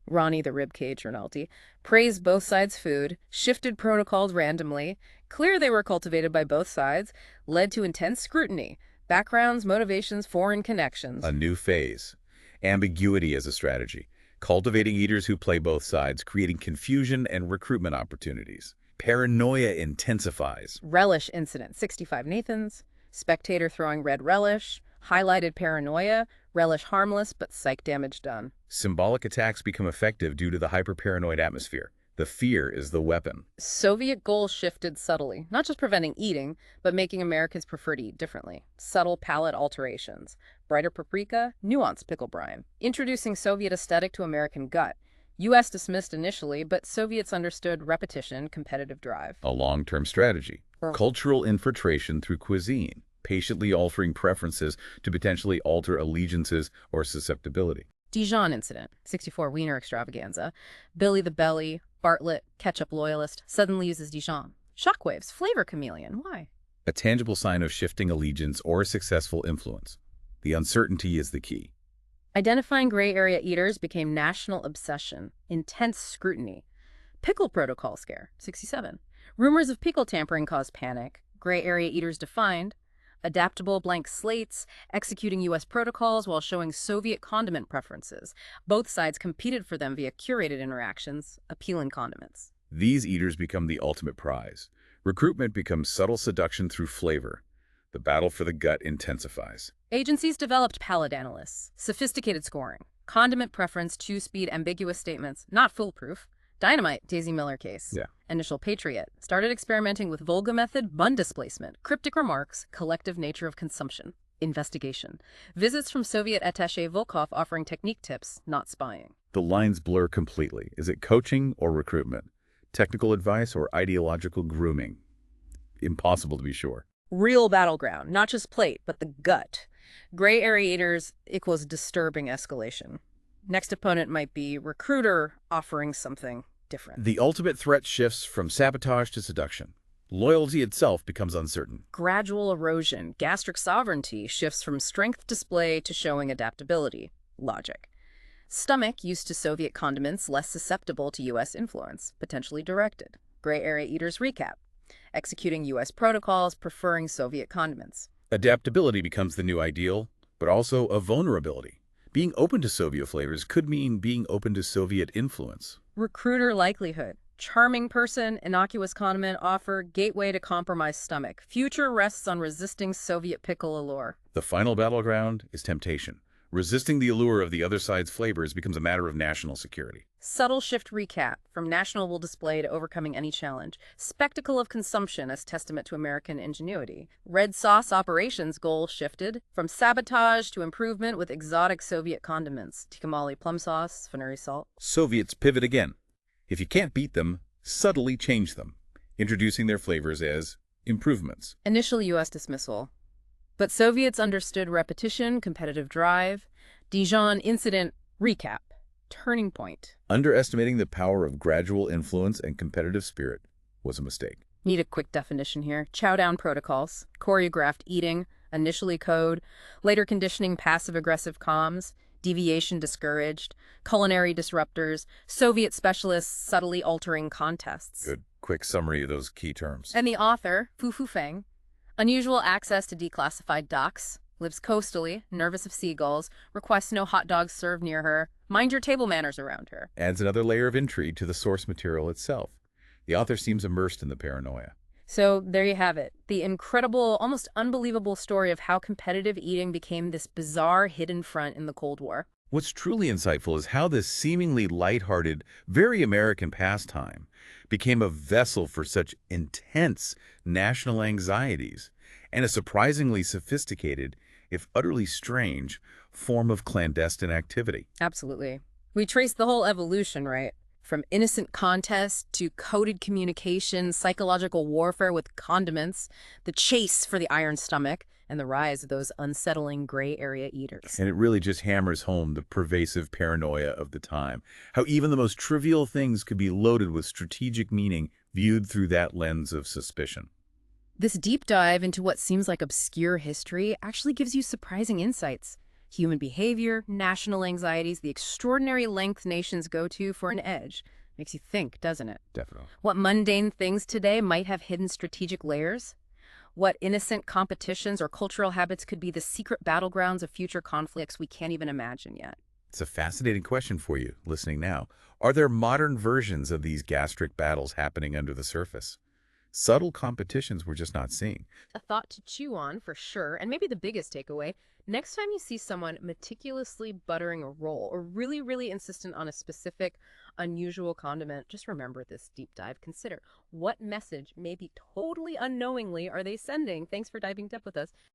[SPEAKER 1] Ronnie the ribcage Rinaldi praised both sides' food, shifted protocols randomly, clear they were cultivated by both sides, led to intense scrutiny, backgrounds, motivations, foreign connections.
[SPEAKER 2] A new phase. Ambiguity as a strategy. Cultivating eaters who play both sides, creating confusion and recruitment opportunities. Paranoia intensifies.
[SPEAKER 1] Relish incident, 65 Nathans. Spectator throwing red relish. Highlighted paranoia. Relish harmless, but psych damage done.
[SPEAKER 2] Symbolic attacks become effective due to the hyper-paranoid atmosphere. The fear is the weapon.
[SPEAKER 1] Soviet goals shifted subtly, not just preventing eating, but making Americans prefer to eat differently. Subtle palate alterations. Brighter paprika, nuanced pickle brine. Introducing Soviet aesthetic to American gut. U.S. dismissed initially, but Soviets understood repetition, competitive drive.
[SPEAKER 2] A long-term strategy. Cultural infiltration through cuisine, patiently altering preferences to potentially alter allegiances or susceptibility.
[SPEAKER 1] Dijon incident, 64 Wiener extravaganza. Billy the Belly, Bartlett, ketchup loyalist, suddenly uses Dijon. Shockwaves, flavor chameleon, why?
[SPEAKER 2] A tangible sign of shifting allegiance or successful influence. The uncertainty is the key.
[SPEAKER 1] Identifying gray area eaters became national obsession, intense scrutiny. Pickle protocol scare, 67. Rumors of pickle tampering caused panic. Gray area eaters defined. Adaptable blank slates, executing U.S. protocols while showing Soviet condiment preferences. Both sides competed for them via curated interactions, appealing condiments.
[SPEAKER 2] These eaters become the ultimate prize. Recruitment becomes subtle seduction through flavor. The battle for the gut intensifies.
[SPEAKER 1] Agencies developed palate analysts, sophisticated scoring, condiment preference, two-speed ambiguous statements, not foolproof. Dynamite, Daisy Miller case.
[SPEAKER 2] Yeah.
[SPEAKER 1] Initial Patriot. Started experimenting with Volga method, bun displacement, cryptic remarks, collective nature of consumption. Investigation. Visits from Soviet attaché Volkov offering technique tips, not spying.
[SPEAKER 2] The lines blur completely. Is it coaching or recruitment? Technical advice or ideological grooming? Impossible to be sure.
[SPEAKER 1] Real battleground, not just plate, but the gut. Gray area eaters equals disturbing escalation. Next opponent might be recruiter offering something different.
[SPEAKER 2] The ultimate threat shifts from sabotage to seduction. Loyalty itself becomes uncertain.
[SPEAKER 1] Gradual erosion. Gastric sovereignty shifts from strength display to showing adaptability. Logic. Stomach, used to Soviet condiments, less susceptible to U.S. influence, potentially directed. Gray area eaters recap. Executing U.S. protocols, preferring Soviet condiments.
[SPEAKER 2] Adaptability becomes the new ideal, but also a vulnerability. Being open to Soviet flavors could mean being open to Soviet influence.
[SPEAKER 1] Recruiter likelihood. Charming person, innocuous condiment offer, gateway to compromised stomach. Future rests on resisting Soviet pickle allure.
[SPEAKER 2] The final battleground is temptation. Resisting the allure of the other side's flavors becomes a matter of national security.
[SPEAKER 1] Subtle shift recap, from national display to overcoming any challenge. Spectacle of consumption as testament to American ingenuity. Red sauce operations goal shifted, from sabotage to improvement with exotic Soviet condiments. Tikka plum sauce, Fenuri salt.
[SPEAKER 2] Soviets pivot again. If you can't beat them, subtly change them, introducing their flavors as improvements.
[SPEAKER 1] Initial U.S. dismissal. But Soviets understood repetition, competitive drive. Dijon incident recap. Turning point.
[SPEAKER 2] Underestimating the power of gradual influence and competitive spirit was a mistake.
[SPEAKER 1] Need a quick definition here. Chowdown Protocols. Choreographed eating. Initially code. Later conditioning passive-aggressive comms. Deviation discouraged. Culinary disruptors. Soviet specialists subtly altering contests.
[SPEAKER 2] Good. Quick summary of those key terms.
[SPEAKER 1] And the author, Fu Feng. Unusual access to declassified docs. Lives coastally, nervous of seagulls, requests no hot dogs served near her. Mind your table manners around her.
[SPEAKER 2] Adds another layer of intrigue to the source material itself. The author seems immersed in the paranoia.
[SPEAKER 1] So there you have it. The incredible, almost unbelievable story of how competitive eating became this bizarre hidden front in the Cold War.
[SPEAKER 2] What's truly insightful is how this seemingly lighthearted, very American pastime became a vessel for such intense national anxieties and a surprisingly sophisticated, if utterly strange, form of clandestine activity.
[SPEAKER 1] Absolutely. We trace the whole evolution, right? From innocent contest to coded communication, psychological warfare with condiments, the chase for the iron stomach, and the rise of those unsettling gray area eaters.
[SPEAKER 2] And it really just hammers home the pervasive paranoia of the time. How even the most trivial things could be loaded with strategic meaning viewed through that lens of suspicion.
[SPEAKER 1] This deep dive into what seems like obscure history actually gives you surprising insights. Human behavior, national anxieties, the extraordinary lengths nations go to for an edge. Makes you think, doesn't it?
[SPEAKER 2] Definitely.
[SPEAKER 1] What mundane things today might have hidden strategic layers? What innocent competitions or cultural habits could be the secret battlegrounds of future conflicts we can't even imagine yet?
[SPEAKER 2] It's a fascinating question for you, listening now. Are there modern versions of these gastric battles happening under the surface? Subtle competitions we're just not seeing.
[SPEAKER 1] A thought to chew on, for sure, and maybe the biggest takeaway, next time you see someone meticulously buttering a roll or really insistent on a specific, unusual condiment, just remember this deep dive. Consider what message, maybe totally unknowingly, are they sending? Thanks for diving deep with us.